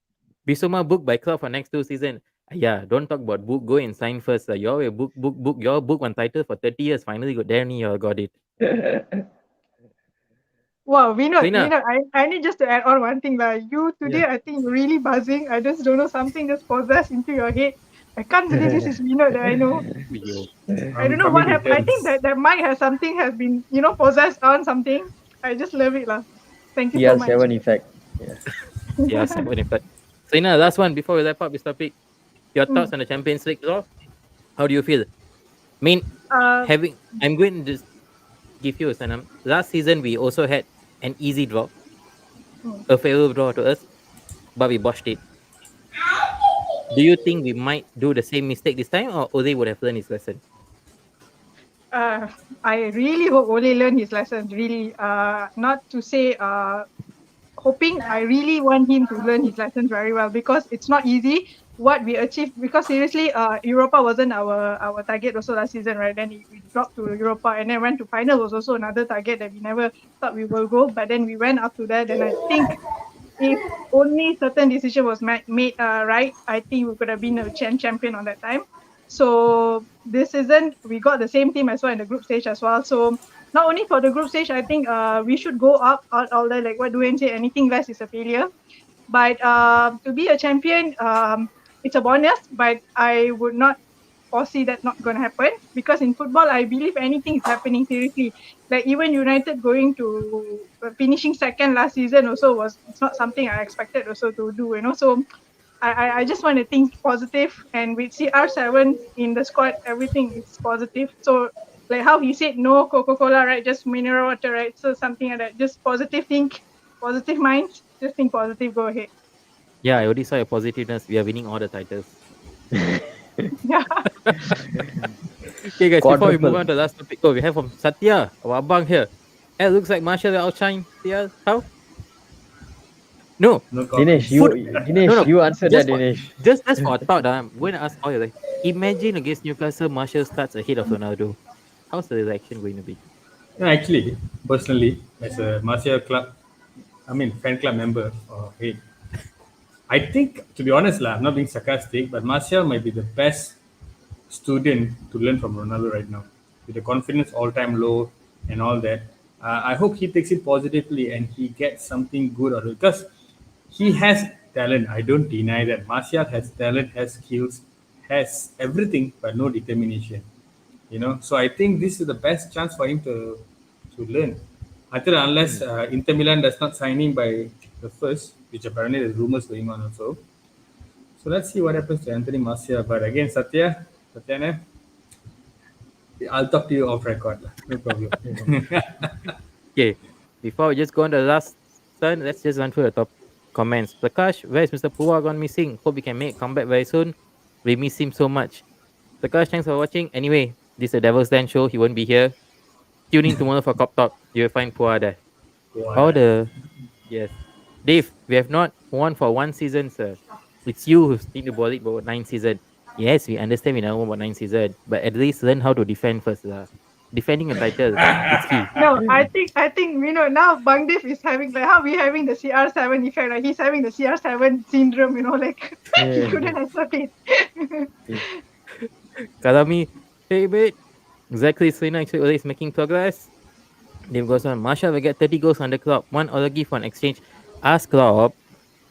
Bisoma booked by club for next 2 seasons. Yeah, don't talk about book. Go and sign first. You will book. You all book one title for 30 years. Finally, got Danny. You all got it. Wow, Selena. I need just to add on one thing. You today, Yeah. I think you're really buzzing. I just don't know, something just possessed into your head. I can't believe this is Vinod that I know. Yo. I I'm don't know what coming to happened. I think terms. that mic has been, possessed on something. I just love it, lah. Thank you so much. CR7 effect. Yeah. Yeah, 7 in fact. Selena, last one before we wrap up this topic. Your thoughts on the Champions League, Rolf? How do you feel? I mean, Uh, I'm going to just give you a sense. Last season, we also had an easy draw, mm. a favorable draw to us, but we botched it. Do you think we might do the same mistake this time, or Ole would have learned his lesson? I really hope Ole learn his lessons. Really, not to say hoping. I really want him to learn his lessons very well, because it's not easy what we achieved. Because seriously, Europa wasn't our target also last season, right? Then we dropped to Europa, and then went to final was also another target that we never thought we will go. But then we went up to that, and I think if only certain decision was made right, I think we could have been a champion on that time. So this season we got the same team as well in the group stage as well. So not only for the group stage, I think we should go up all there, like what Duane said, anything less is a failure. But to be a champion, it's a bonus, but I would not foresee that not going to happen, because in football, I believe anything is happening seriously. Like even United going to finishing second last season also it's not something I expected also to do, So I just want to think positive, and with CR7 in the squad, everything is positive. So like how he said, no Coca-Cola, right? Just mineral water, right? So something like that. Just positive minds. Just think positive. Go ahead. Yeah, I already saw your positiveness. We are winning all the titles. Yeah. Okay, guys, before we move Quadruple. on to the last topic, we have from Satya, our abang here. It looks like Marshall will outshine CR. How? No, No Dinesh, comments. you foot. No, Dinesh, no. you answer that, Just for Dinesh. just for a thought. I'm going to ask all you. Like, imagine against Newcastle, Marshall starts ahead of Ronaldo. How's the reaction going to be? Yeah, actually, personally, as a Marcia club, I mean fan club member, hey, I think to be honest, lah, I'm not being sarcastic, but Martial might be the best student to learn from Ronaldo right now. With the confidence all time low and all that, I hope he takes it positively and he gets something good out of it because he has talent. I don't deny that. Martial has talent, has skills, has everything, but no determination. So I think this is the best chance for him to learn. Until unless Hmm. Inter Milan does not sign him by the first, which apparently there's rumors going on also. So let's see what happens to Anthony Martial. But again, Satyana, I'll talk to you off record. Lah. No problem. Okay. Before we just go on the last turn, let's just run through the top comments. Prakash, where is Mr. Pua gone missing? Hope he can make a comeback very soon. We miss him so much. Prakash, thanks for watching. Anyway, this is a Devil's Den show. He won't be here. Tune in tomorrow for Cop Talk. You'll find Pua there. All What? the yes. Dave, we have not won for 1 season, sir. It's you who's need to ball it about 9 season. Yes, we understand we never won about 9 season, but at least learn how to defend first. Defending a title, it's key. No, I think now Bangdev is having like how we having the CR7 effect, like he's having the CR7 syndrome, like he Yeah. couldn't accept it. Kalami, hey mate. Exactly, Selena actually always making progress. Dave goes on. Marshall will get 30 goals on the clock. One Origi for an exchange. Ask Klopp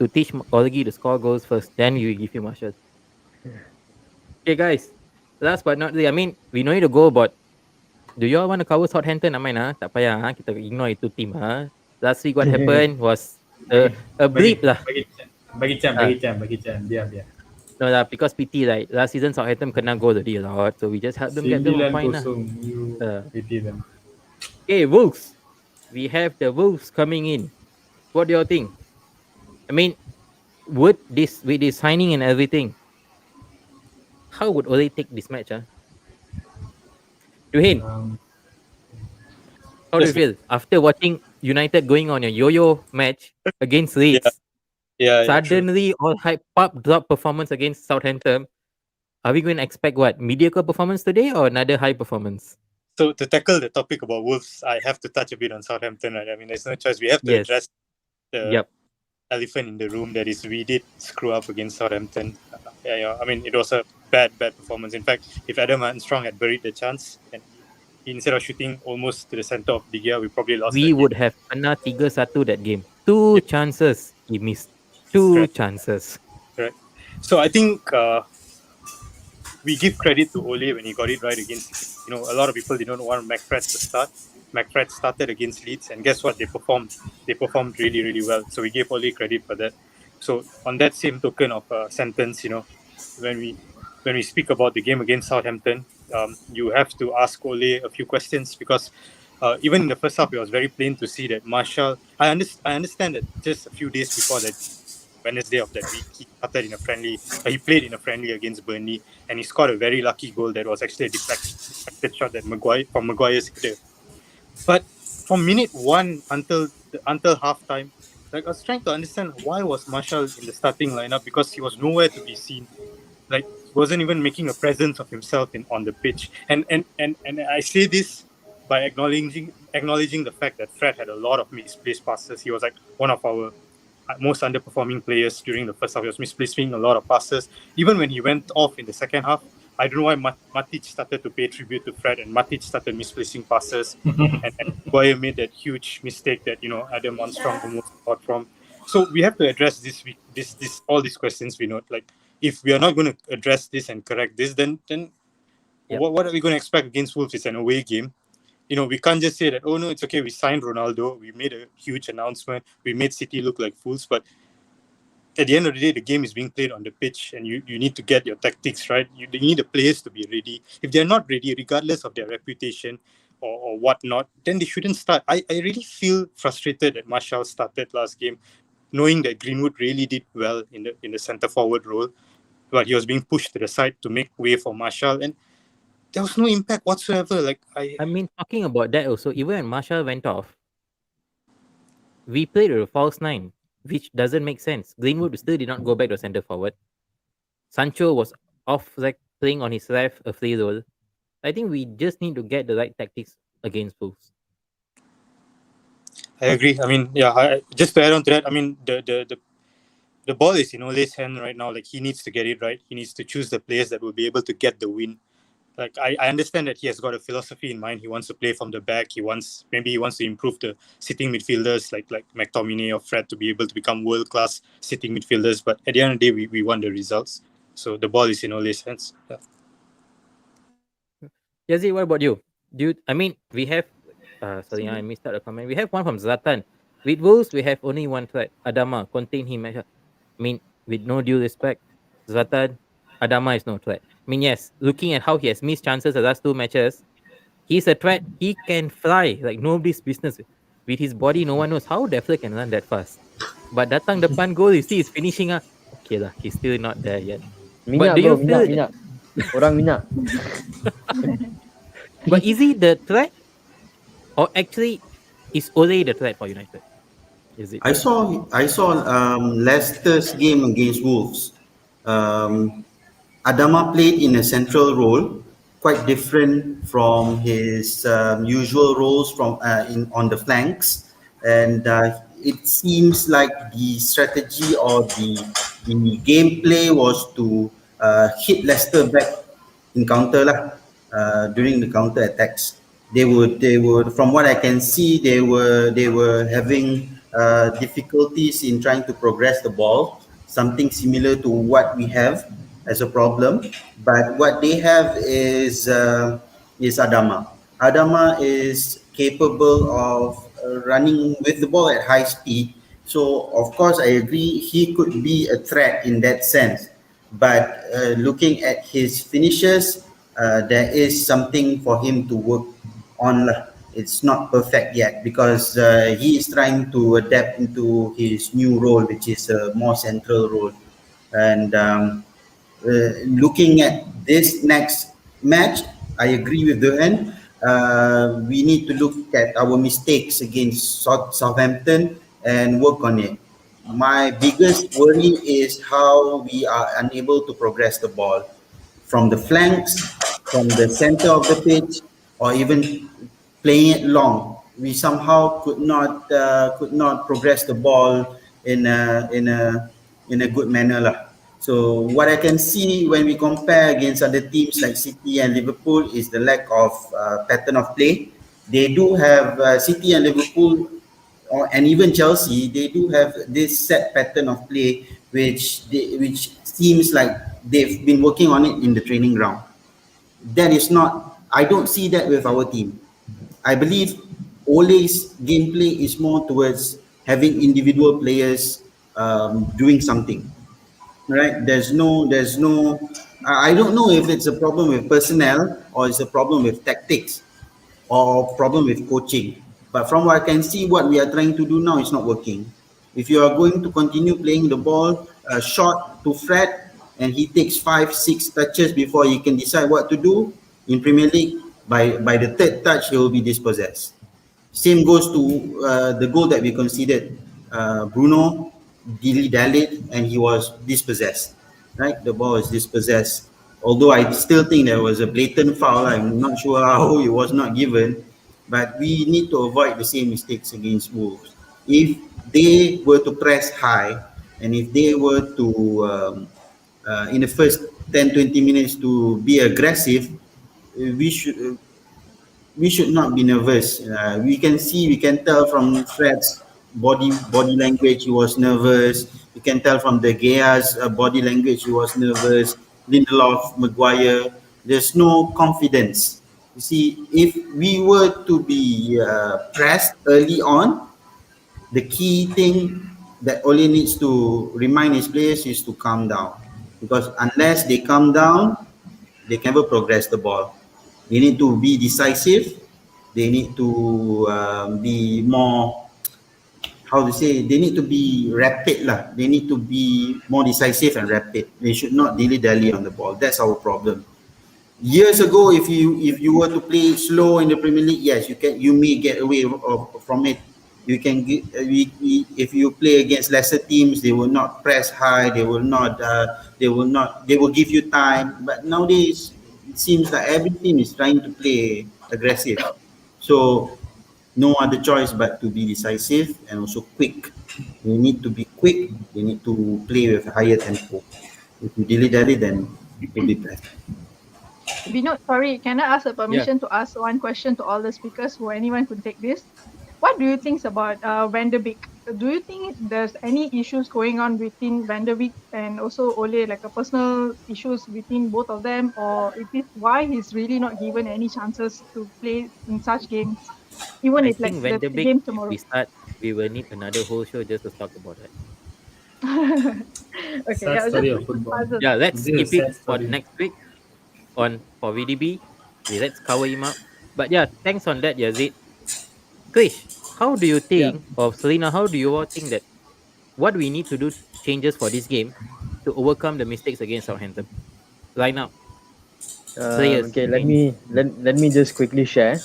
to teach Origi to score goals first. Then we will give you Marshall. Okay, guys. Last but not least, I mean, we know you to go, but do you all want to cover Southampton? Amain, tak payah. Kita ignore itu team. Last week, what happened was bagi, a bagi, blip lah. bagi Chan, Uh, biar. no lah, because PT, like, last season Southampton kena goal already a lot. So we just help them get them a point lah. 9-0, you pity them. Okay, Wolves. We have the Wolves coming in. What do you all think? I mean, with this signing and everything, how would Ole take this match? Duhin, Um, how do you Yes, feel after watching United going on a yo-yo match against yeah, Leeds? yeah, true. Suddenly, all hype up drop performance against Southampton. Are we going to expect what, mediocre performance today or another high performance? So to tackle the topic about Wolves, I have to touch a bit on Southampton, right? I mean, there's no choice. We have to Yes. address the Yep. elephant in the room. That is, we did screw up against Southampton. I mean, it was a bad performance. In fact, if Adam Armstrong had buried the chance and instead of shooting almost to the center of the gear, we probably lost. We would have kena 3-1 that game. Two Yeah. chances he missed. Two Correct. chances. Correct. So I think we give credit to Ole when he got it right against Leeds. A lot of people didn't want McFred to start. McFred started against Leeds, and guess what? They performed. They performed really, really well. So we gave Ole credit for that. So on that same token of sentence, when we speak about the game against Southampton, you have to ask Ole a few questions because even in the first half, it was very plain to see that Marshall. I understand that just a few days before that Wednesday of that week, he started in a friendly. He played in a friendly against Burnley, and he scored a very lucky goal that was actually a deflected shot that Maguire's header. But from minute 1 until halftime, like I was trying to understand why was Marshall in the starting lineup because he was nowhere to be seen. Like he wasn't even making a presence of himself on the pitch. And I say this by acknowledging the fact that Fred had a lot of misplaced passes. He was like one of our most underperforming players during the first half. He was misplacing a lot of passes. Even when he went off in the second half, I don't know why Matic started to pay tribute to Fred and Matic started misplacing passes. and Maguire made that huge mistake that Adam Armstrong almost got from. So we have to address this all these questions. We know, like, if we are not going to address this and correct this, then Yep. what are we going to expect against Wolves? It's an away game. We can't just say that, oh no, it's okay, we signed Ronaldo, we made a huge announcement, we made City look like fools, but at the end of the day, the game is being played on the pitch and you need to get your tactics right. You need the players to be ready. If they're not ready, regardless of their reputation or whatnot, then they shouldn't start. I really feel frustrated that Martial started last game, knowing that Greenwood really did well in the centre forward role, but he was being pushed to the side to make way for Martial. And there was no impact whatsoever. Like I mean, talking about that also, even when Marshall went off, we played with a false nine, which doesn't make sense. Greenwood still did not go back to centre forward. Sancho was off, like playing on his left, a free role. I think we just need to get the right tactics against Wolves. I agree. I mean, yeah. Just to add on to that, I mean, the ball is in Ole's hand right now. Like he needs to get it right. He needs to choose the players that will be able to get the win. Like I understand that he has got a philosophy in mind. He wants to play from the back. He wants to improve the sitting midfielders like McTominay or Fred to be able to become world class sitting midfielders. But at the end of the day, we want the results. So the ball is in Ole's hands. Yeah. Yazid, what about you? I mean, we have, sorry, I missed out a comment. We have one from Zlatan. With Wolves, we have only one threat. Adama, contain him. I mean, with no due respect, Zlatan, Adama is no threat. I mean, yes, looking at how he has missed chances the last two matches, he's a threat. He can fly like nobody's business. With his body, no one knows how Defler can run that fast. But datang depan goal, you see, he's finishing. Okay lah, he's still not there yet. But Minyak do bro, you feel? minyak. Orang minyak. But is he the threat, or actually is Ole the threat for United? Is it? I saw Leicester's game against Wolves. Adama played in a central role, quite different from his usual roles from on the flanks, and it seems like the strategy or the gameplay was to hit Leicester back in counter lah, during the counter attacks. They would from what I can see, they were having difficulties in trying to progress the ball, something similar to what we have as a problem. But what they have is Adama. Adama is capable of running with the ball at high speed. So of course I agree he could be a threat in that sense. But looking at his finishes, there is something for him to work on lah. It's not perfect yet because he is trying to adapt into his new role, which is a more central role. And looking at this next match, I agree with Dohan. We need to look at our mistakes against Southampton and work on it. My biggest worry is how we are unable to progress the ball from the flanks, from the center of the pitch, or even playing it long. We somehow could not progress the ball in a good manner lah. So what I can see when we compare against other teams like City and Liverpool is the lack of pattern of play. They do have City and Liverpool, and even Chelsea. They do have this set pattern of play, which seems like they've been working on it in the training ground. That is not. I don't see that with our team. I believe Ole's gameplay is more towards having individual players doing something. Right? There's no. I don't know if it's a problem with personnel or it's a problem with tactics or problem with coaching. But from what I can see, what we are trying to do now is not working. If you are going to continue playing the ball short to Fred and he takes 5-6 touches before he can decide what to do in Premier League, by the third touch he will be dispossessed. Same goes to the goal that we conceded. Bruno dilly-dallied and he was dispossessed. Right, the ball was dispossessed. Although I still think there was a blatant foul, I'm not sure how it was not given. But we need to avoid the same mistakes against Wolves. If they were to press high, and if they were to in the first 10-20 minutes to be aggressive, we should not be nervous. We can tell from Fred's body language he was nervous. You can tell from De Gea's body language he was nervous. Lindelof, Maguire, there's no confidence. You see, if we were to be pressed early on, the key thing that Ole needs to remind his players is to calm down. Because unless they calm down, they can never progress the ball. They need to be decisive. They need to be more, how to say, they need to be rapid lah. They need to be more decisive and rapid. They should not dilly-dally on the ball. That's our problem. years ago, if you were to play slow in the Premier League, yes, you may get away from it. You can get if you play against lesser teams, they will not press high. They will give you time. But nowadays, it seems like every team is trying to play aggressive. So no other choice but to be decisive and also quick. We need to be quick. We need to play with a higher tempo. If you dilly-dally, then you'll be blessed. Vinod, sorry, can I ask a Yeah, permission to ask one question to all the speakers who anyone could take this? What do you think about Van der Beek? Do you think there's any issues going on between Van der Beek and also Ole, like a personal issues between both of them, or it is why he's really not given any chances to play in such games, even I if like think Van the de Beek, game if we tomorrow? start, we will need another whole show just to talk about that. Okay, Sad yeah, just story of football. puzzled. Yeah, let's This is a keep it sad on story. next week on for VDB. Let's cover him up. But yeah, thanks on that, Yazid. Krish, how do you Yeah. think, of Selena, how do you all think that what we need to do changes for this game to overcome the mistakes against Southampton? Line up, players, Okay, let names. me let me just quickly share.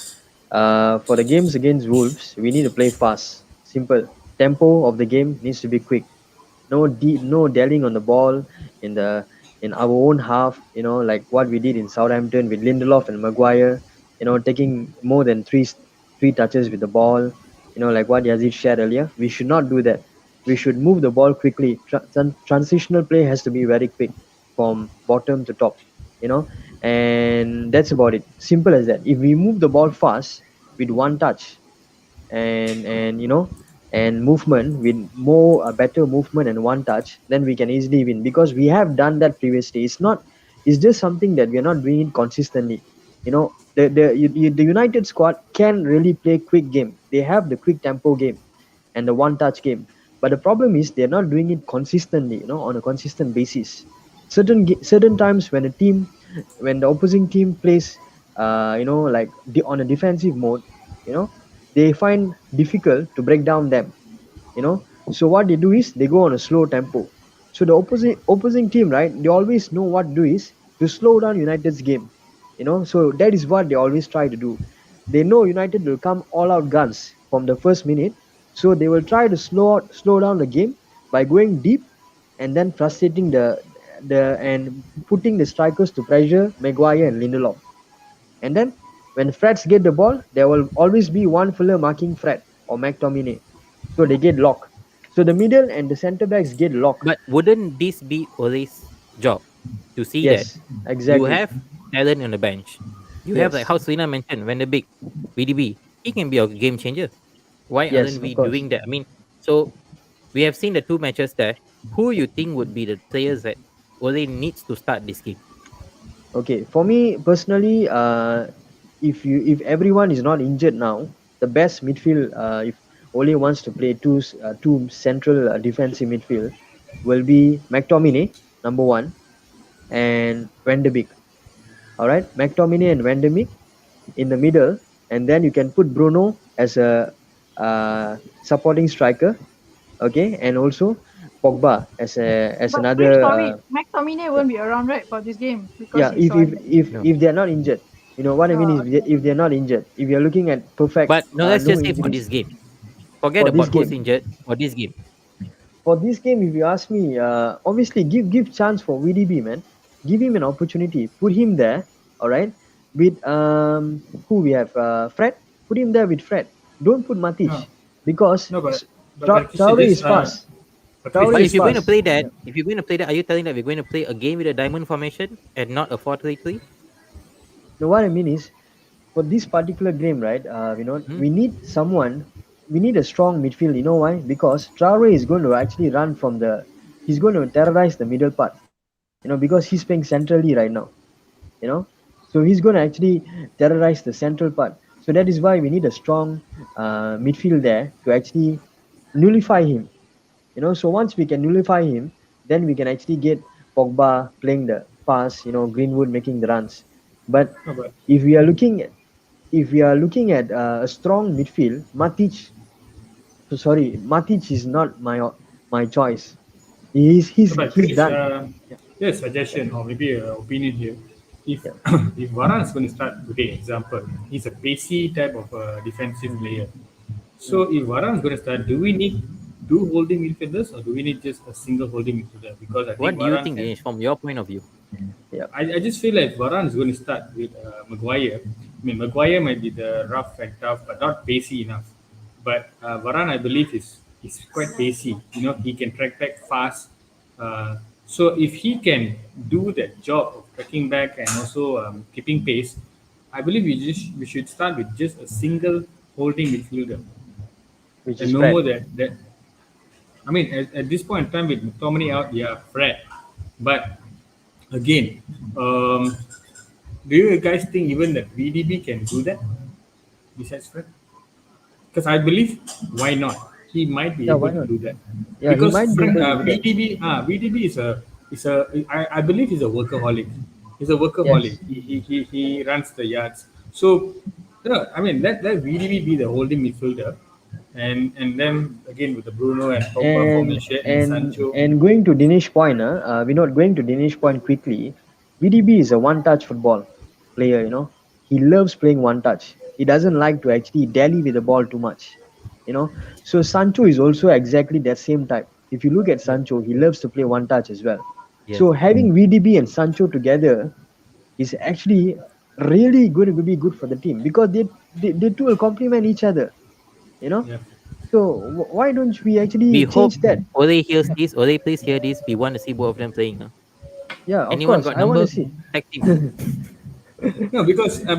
For the games against Wolves, we need to play fast. Simple. Tempo of the game needs to be quick. No dallying on the ball in the in our own half. Like what we did in Southampton with Lindelof and Maguire. Taking more than three touches with the ball. Like what Yazid shared earlier. We should not do that. We should move the ball quickly. Transitional play has to be very quick from bottom to top. You know, and that's about it. Simple as that. If we move the ball fast with one touch, and movement with more better movement and one touch, then we can easily win, because we have done that previously. It's just something that we are not doing it consistently. The United squad can really play quick game. They have the quick tempo game and the one touch game, but the problem is they're not doing it consistently, on a consistent basis. Certain times when the opposing team plays, like on a defensive mode, you know they find difficult to break down them. So what they do is they go on a slow tempo. So the opposing team, right, they always know what to do is to slow down United's game. So that is what they always try to do. They know United will come all out guns from the first minute, so they will try to slow down the game by going deep and then frustrating the and putting the strikers to pressure Maguire and Lindelof. And then when Freds get the ball, there will always be one filler marking Fred or McTominay. So they get locked. So the middle and the centre backs get locked. But wouldn't this be Ole's job to see that Yes, you exactly. have talent on the bench? You have, like Yes, how Selena mentioned, Van de Beek, VDB. He can be a game changer. Why yes, aren't of we course. doing that? I mean, so we have seen the two matches there. Who you think would be the players that Ole needs to start this game? Okay, for me personally, if everyone is not injured now, the best midfield, if Ole wants to play two central defensive midfield, will be McTominay number one and Van de Beek. All right, McTominay and Van de Beek in the middle, and then you can put Bruno as a supporting striker, okay, and also Pogba as But Krish, another. sorry, McTominay Yeah, won't be around, right, for this game because yeah. he's If if on. if No. if they're not injured, what I mean is Oh, okay. if they're not injured, if you're looking at perfect, But no, let's no just say for injuries this game. Forget for this about who's game. injured for this game. For this game, if you ask me, obviously give chance for VDB, man. Give him an opportunity. Put him there. All right. With who we have, Fred. Put him there with Fred. Don't put No, Matic, because no, but Christian, Traore this is fast. but Traore But Christian, is if you're going to fast. play that, Yeah. if you're going to play that, are you telling that we're going to play a game with a diamond formation and not a 4-3-3? Now what I mean is, for this particular game, right? Hmm? We need someone. We need a strong midfield. You know why? Because Traore is going to actually run from the. He's going to terrorize the middle part. Because he's playing centrally right now. you know so he's going to actually terrorize the central part. So that is why we need a strong midfield there to actually nullify him. So once we can nullify him, then we can actually get Pogba playing the pass, Greenwood making the runs. But no, but if we are looking at a strong midfield, Matic is not my choice. he's no, he's but he's Chris, done. here's a suggestion or maybe an opinion here. if Yeah. if Varane is going to start today, example, he's a pacey type of defensive player. So if Varane is going to start, do we need two holding midfielders or do we need just a single holding midfielder? Because I think What do you Varane think, can. Dinesh, from your point of view? Yeah. I just feel like Varane is going to start with Maguire. I mean, Maguire might be the rough and tough, but not pacey enough. But Varane, I believe, is quite pacey. You know, he can track back fast. So if he can do that job of tracking back and also keeping pace, I believe we should start with just a single holding midfielder Which and is no more Fred. that. I mean, at this point in time with McTominay out, yeah, Fred. But again, do you guys think even that VDB can do that besides Fred? Because I believe why not? He might be Yeah, able why to not? do that. Yeah, he Because might be able to do that. VDB I believe he's a workaholic. He's a workaholic. Yes. He runs the yards. So I mean let VDB be the holding midfielder, and then again with the Bruno and Pogba And formation and and Sancho. and going to Dinesh point, we're not going to Dinesh point quickly. VDB is a one-touch football player. He loves playing one touch. He doesn't like to actually dally with the ball too much. So Sancho is also exactly that same type. If you look at Yep. Sancho, he loves to play one touch as well. Yes. So having VDB and Sancho together is actually really going to be good for the team because they two will complement each other. You know. Yep. So why don't we We actually hope change that? Ole hears this. Ole, please hear this. We want to see both of them playing. Huh? Yeah, of Anyone course. got I want number? to see. Tag team. No, because I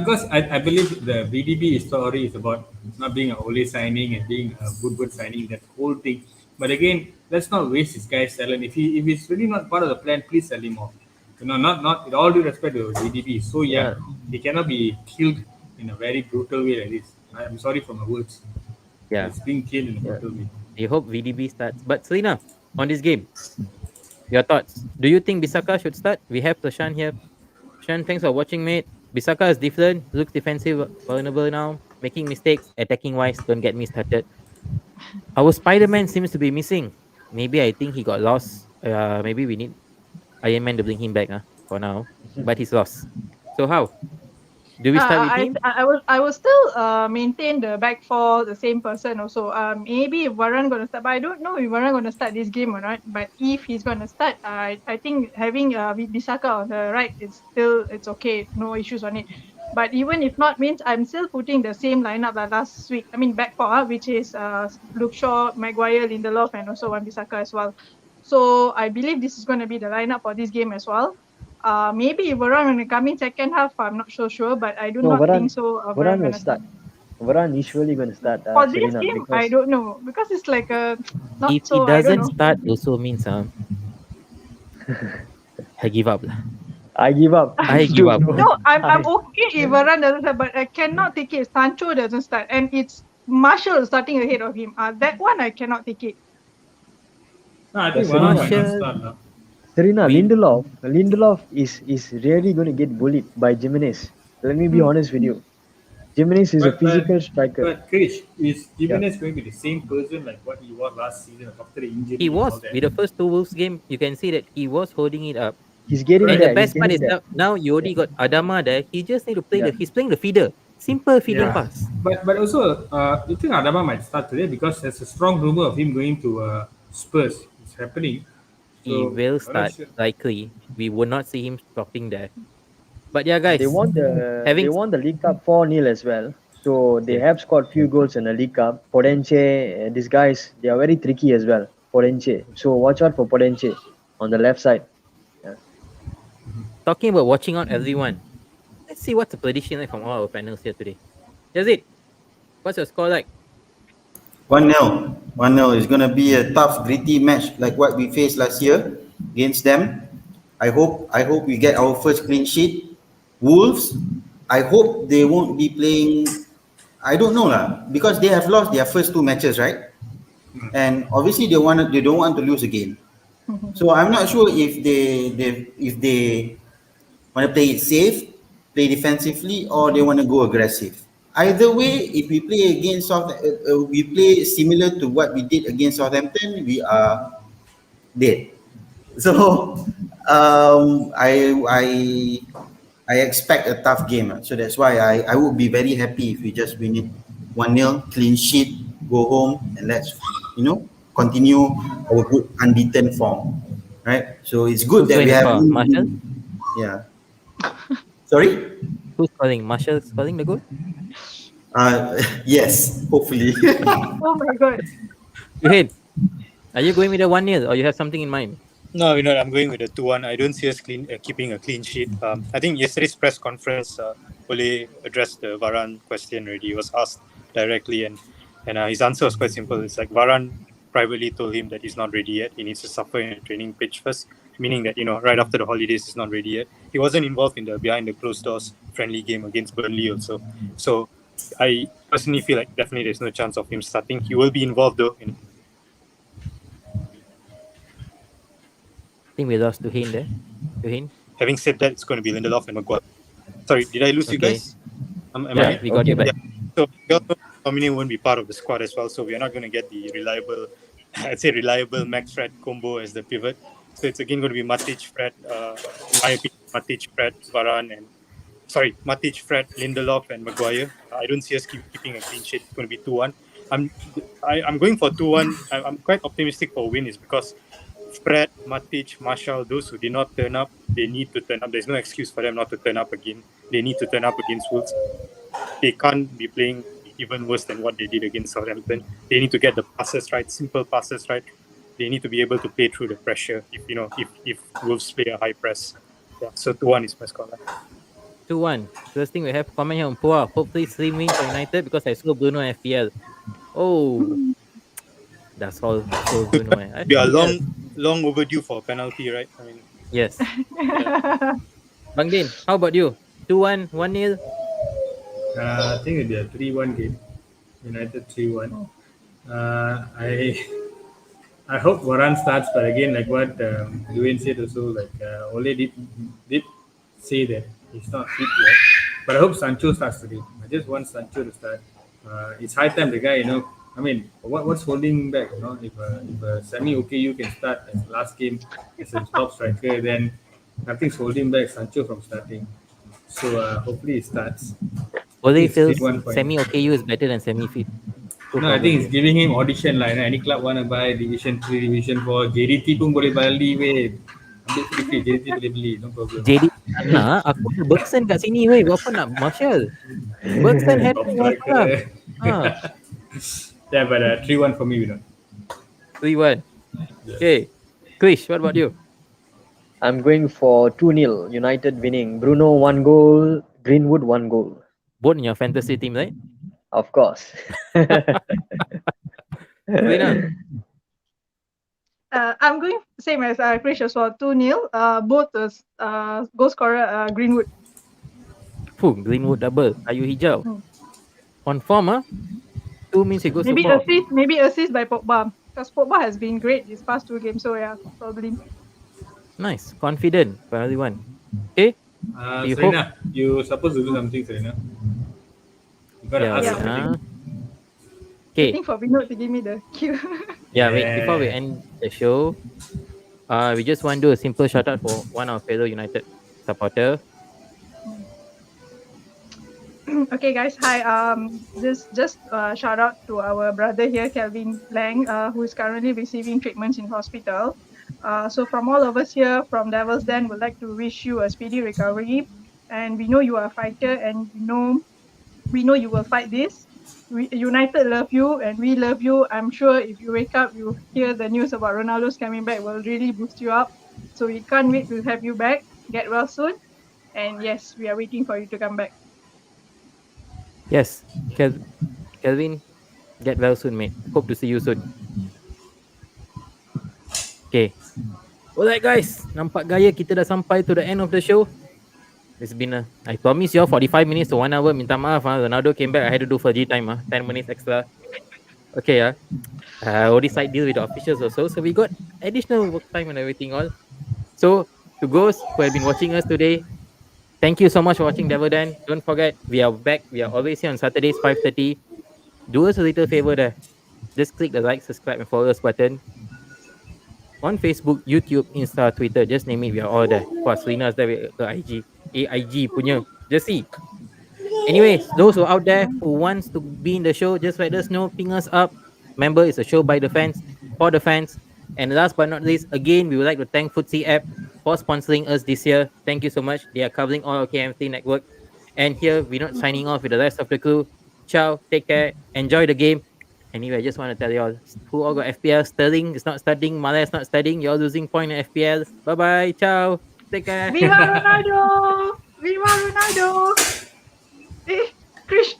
believe the BDB story is about not being a holy signing and being a good signing, that whole thing. But again, let's not waste this guy's talent. If he's really not part of the plan, please sell him off. Not with all due respect to BDB, he's so young. Yeah. He cannot be killed in a very brutal way like this. I'm sorry for my words, but Yeah. it's being killed in a Yeah. brutal way. We hope VDB starts. But Selena, on this game, your thoughts. Do you think Bisaka should start? We have Prashant here. Prashant, thanks for watching, mate. Bisaka is different, looks defensive, vulnerable now, making mistakes, attacking wise. Don't get me started. Our Spider Man seems to be missing. Maybe I think he got lost. Maybe we need Iron Man to bring him back for now. But he's lost. So how? Do we start with him? I will still maintain the back four, the same person also. Maybe if Varane gonna start, but I don't know if Varane gonna start this game or not. But if he's gonna start, I think having Bisaka on the right it's okay, no issues on it. But even if not, means I'm still putting the same lineup like last week. I mean back four, which is Luke Shaw, Maguire, Lindelof, and also Wan Bissaka as well. So I believe this is going to be the lineup for this game as well. Maybe Varane when come in second half, I'm not so sure, but I do No, not think Varane. so. Varane Varane will gonna start start. Varane is surely going to start, for this Serena, game. I because don't know because it's like a not If he so. I don't doesn't know. start, also means I give up. Lah. I give up. I give up. No, I'm I, okay if Varane doesn't start, but I cannot take it. Sancho doesn't start, and it's Marshall starting ahead of him. That one I cannot take it. No, I but think Varane might not Marshall, start now. Serena, we Lindelof is really going to get bullied by Jimenez. Let me be Hmm. honest with you. Jimenez is a But but physical striker. but Krish, is Yeah, Jimenez going to be the same person like what he was last season after the he injury and all was that? with the first two Wolves game. You can see that he was holding it up. he's getting And the Correct. there. He's best part getting is there. now you Yeah, already got Adama there. He just need to play yeah. he's playing the feeder. Simple feeding Yeah, pass. but also, you think Adama might start today because there's a strong rumor of him going to Spurs. It's happening, He so will I'm not start sure. likely. We will not see him stopping there. But yeah, They guys, won the they having won the League Cup 4-0 as well. So they yeah, have scored few goals in the League Cup. Podenche, these guys, they are very tricky as well. Podenche. So watch out for Podenche on the left side. Yeah. talking about watching out everyone. Let's see what's the prediction like from all our panels here today. That's it. What's your score like? 1-0. 1-0 is going to be a tough, gritty match like what we faced last year against them. I hope we get our first clean sheet. Wolves, I hope they won't be playing. I don't know lah, because they have lost their first two matches, right? And obviously they don't want to lose again. So I'm not sure if they want to play it safe, play defensively, or they want to go aggressive. Either way, if we play against we play similar to what we did against Southampton, we are dead. So um, I I I expect a tough game. So that's why I would be very happy if we just win it 1-0, clean sheet, go home, and let's, continue our good unbeaten form. Right? So it's good Who's that going we to have score? Marshall? yeah. Sorry? Who's scoring? Marshall scoring the goal? Yes, hopefully. Oh my god. Suhail, are you going with a 1-0 or you have something in mind? No, I'm going with a 2-1. I don't see us keeping a clean sheet. I think yesterday's press conference, Ole addressed the Varane question already. He was asked directly, and his answer was quite simple. It's like Varane privately told him that he's not ready yet. He needs to suffer in a training pitch first, meaning that, right after the holidays, he's not ready yet. He wasn't involved in the behind the closed doors friendly game against Burnley also. So I personally feel like definitely there's no chance of him starting. He will be involved though in. I think we lost Tuhin there. Tuhin? Having said that, it's going to be Lindelof and Maguire. Sorry, did I lose you Okay. guys? Am Yeah, I? we got Okay, you back. man. So we also Dominic won't be part of the squad as well, so we are not going to get the reliable, I'd say reliable Max Fred combo as the pivot. So it's again going to be Matic, Fred, in my opinion, Matic, Fred, Varane, and Matic, Fred, Lindelof, and Maguire. I don't see us keeping a clean sheet. It's going to be 2-1. I'm I'm going for 2-1. I'm quite optimistic for a win is because Fred, Matic, Marshall, those who did not turn up, they need to turn up. There's no excuse for them not to turn up again. They need to turn up against Wolves. They can't be playing even worse than what they did against Southampton. They need to get the passes right, simple passes right. They need to be able to play through the pressure if Wolves play a high press. Yeah, so 2-1 is my scoreline. 2-1. First thing we have comment here on Poa. Hopefully slim win for United because I saw Bruno FPL. Oh, that's all I saw Bruno. We are FPL. long overdue for a penalty, right? I mean, Yes. yeah. Bang Din, how about you? 2-1, 1-0? I think it'll be a 3-1 game. United 3-1. I I hope Varane starts, but again, like what Dwayne said also, like Ole did say that he's not fit yet. But I hope Sancho starts today. I just want Sancho to start. It's high time the guy, I mean, what's holding him back? If Sammy OKU can start as last game as a top striker, then nothing's holding back Sancho from starting. So hopefully he starts. I Ole think it's feels 3-1 point. semi OKU is better than semi fit. No, I think it's giving him audition lah. Any club want to buy Division 3, Division 4, JDT pun boleh beli weh. Ambil free, JDT boleh beli, no problem. JD tak nak, aku ada Bergson kat sini weh. Buat apa nak Marshall? Bergson Top hat-trick last striker. time. Yeah, but 3-1 for me, 3-1. Okay. Krish, what about you? I'm going for 2-0. United winning. Bruno 1 goal, Greenwood 1 goal. Both in your fantasy team, right? Of course. Selena? I'm going same as Krish as well. 2-0. Both goal scorer Greenwood. Greenwood double. Kayu hijau. On form, 2 means he goes Maybe to 4. assist by Pogba. Because Pogba has been great these past 2 games. So yeah, probably. Nice. Confident for everyone. Okay. You Serena, you supposed to do something, Serena. You gotta ask something. Okay. Waiting for Vinod to give me the cue. Yeah, wait. Before we end the show, we just want to do a simple shout out for one of our fellow United supporter. Okay, guys. Hi. Just shout out to our brother here, Kelvin Lang, who is currently receiving treatments in hospital. So from all of us here from Devil's Den, would like to wish you a speedy recovery. And we know you are a fighter, and we know you will fight this. United love you, and we love you. I'm sure if you wake up, you hear the news about Ronaldo's coming back, will really boost you up. So we can't wait to have you back. Get well soon. And yes, we are waiting for you to come back. Yes, Kelvin, get well soon, mate. Hope to see you soon. Okay. Alright, guys. Nampak gaya kita dah sampai to the end of the show. It's been I promise you all 45 minutes to 1 hour. Minta maaf. Ronaldo came back. I had to do Fergie time. 10 minutes extra. Okay. Already side deal with the officials also. So we got additional work time and everything all. So to those who have been watching us today, thank you so much for watching Devil Den. Don't forget, we are back. We are always here on Saturdays, 5:30. Do us a little favor there. Just click the like, subscribe, and follow us button. On Facebook, YouTube, Insta, Twitter, just name it. We are all there. For Selena's there with her IG. AIG punya jersey. Anyways, those who are out there who wants to be in the show, just let us know, ping us up. Remember, it's a show by the fans, for the fans. And last but not least, again, we would like to thank Footsie app for sponsoring us this year. Thank you so much. They are covering all our KMT network. And here, we're not signing off with the rest of the crew. Ciao, take care, enjoy the game. Anyway, I just want to tell you all who all got FPL. Sterling is not studying, Mala is not studying. You're losing point in FPL. Bye bye, ciao, take care. Viva Ronaldo! Viva Ronaldo! Eh, Krish,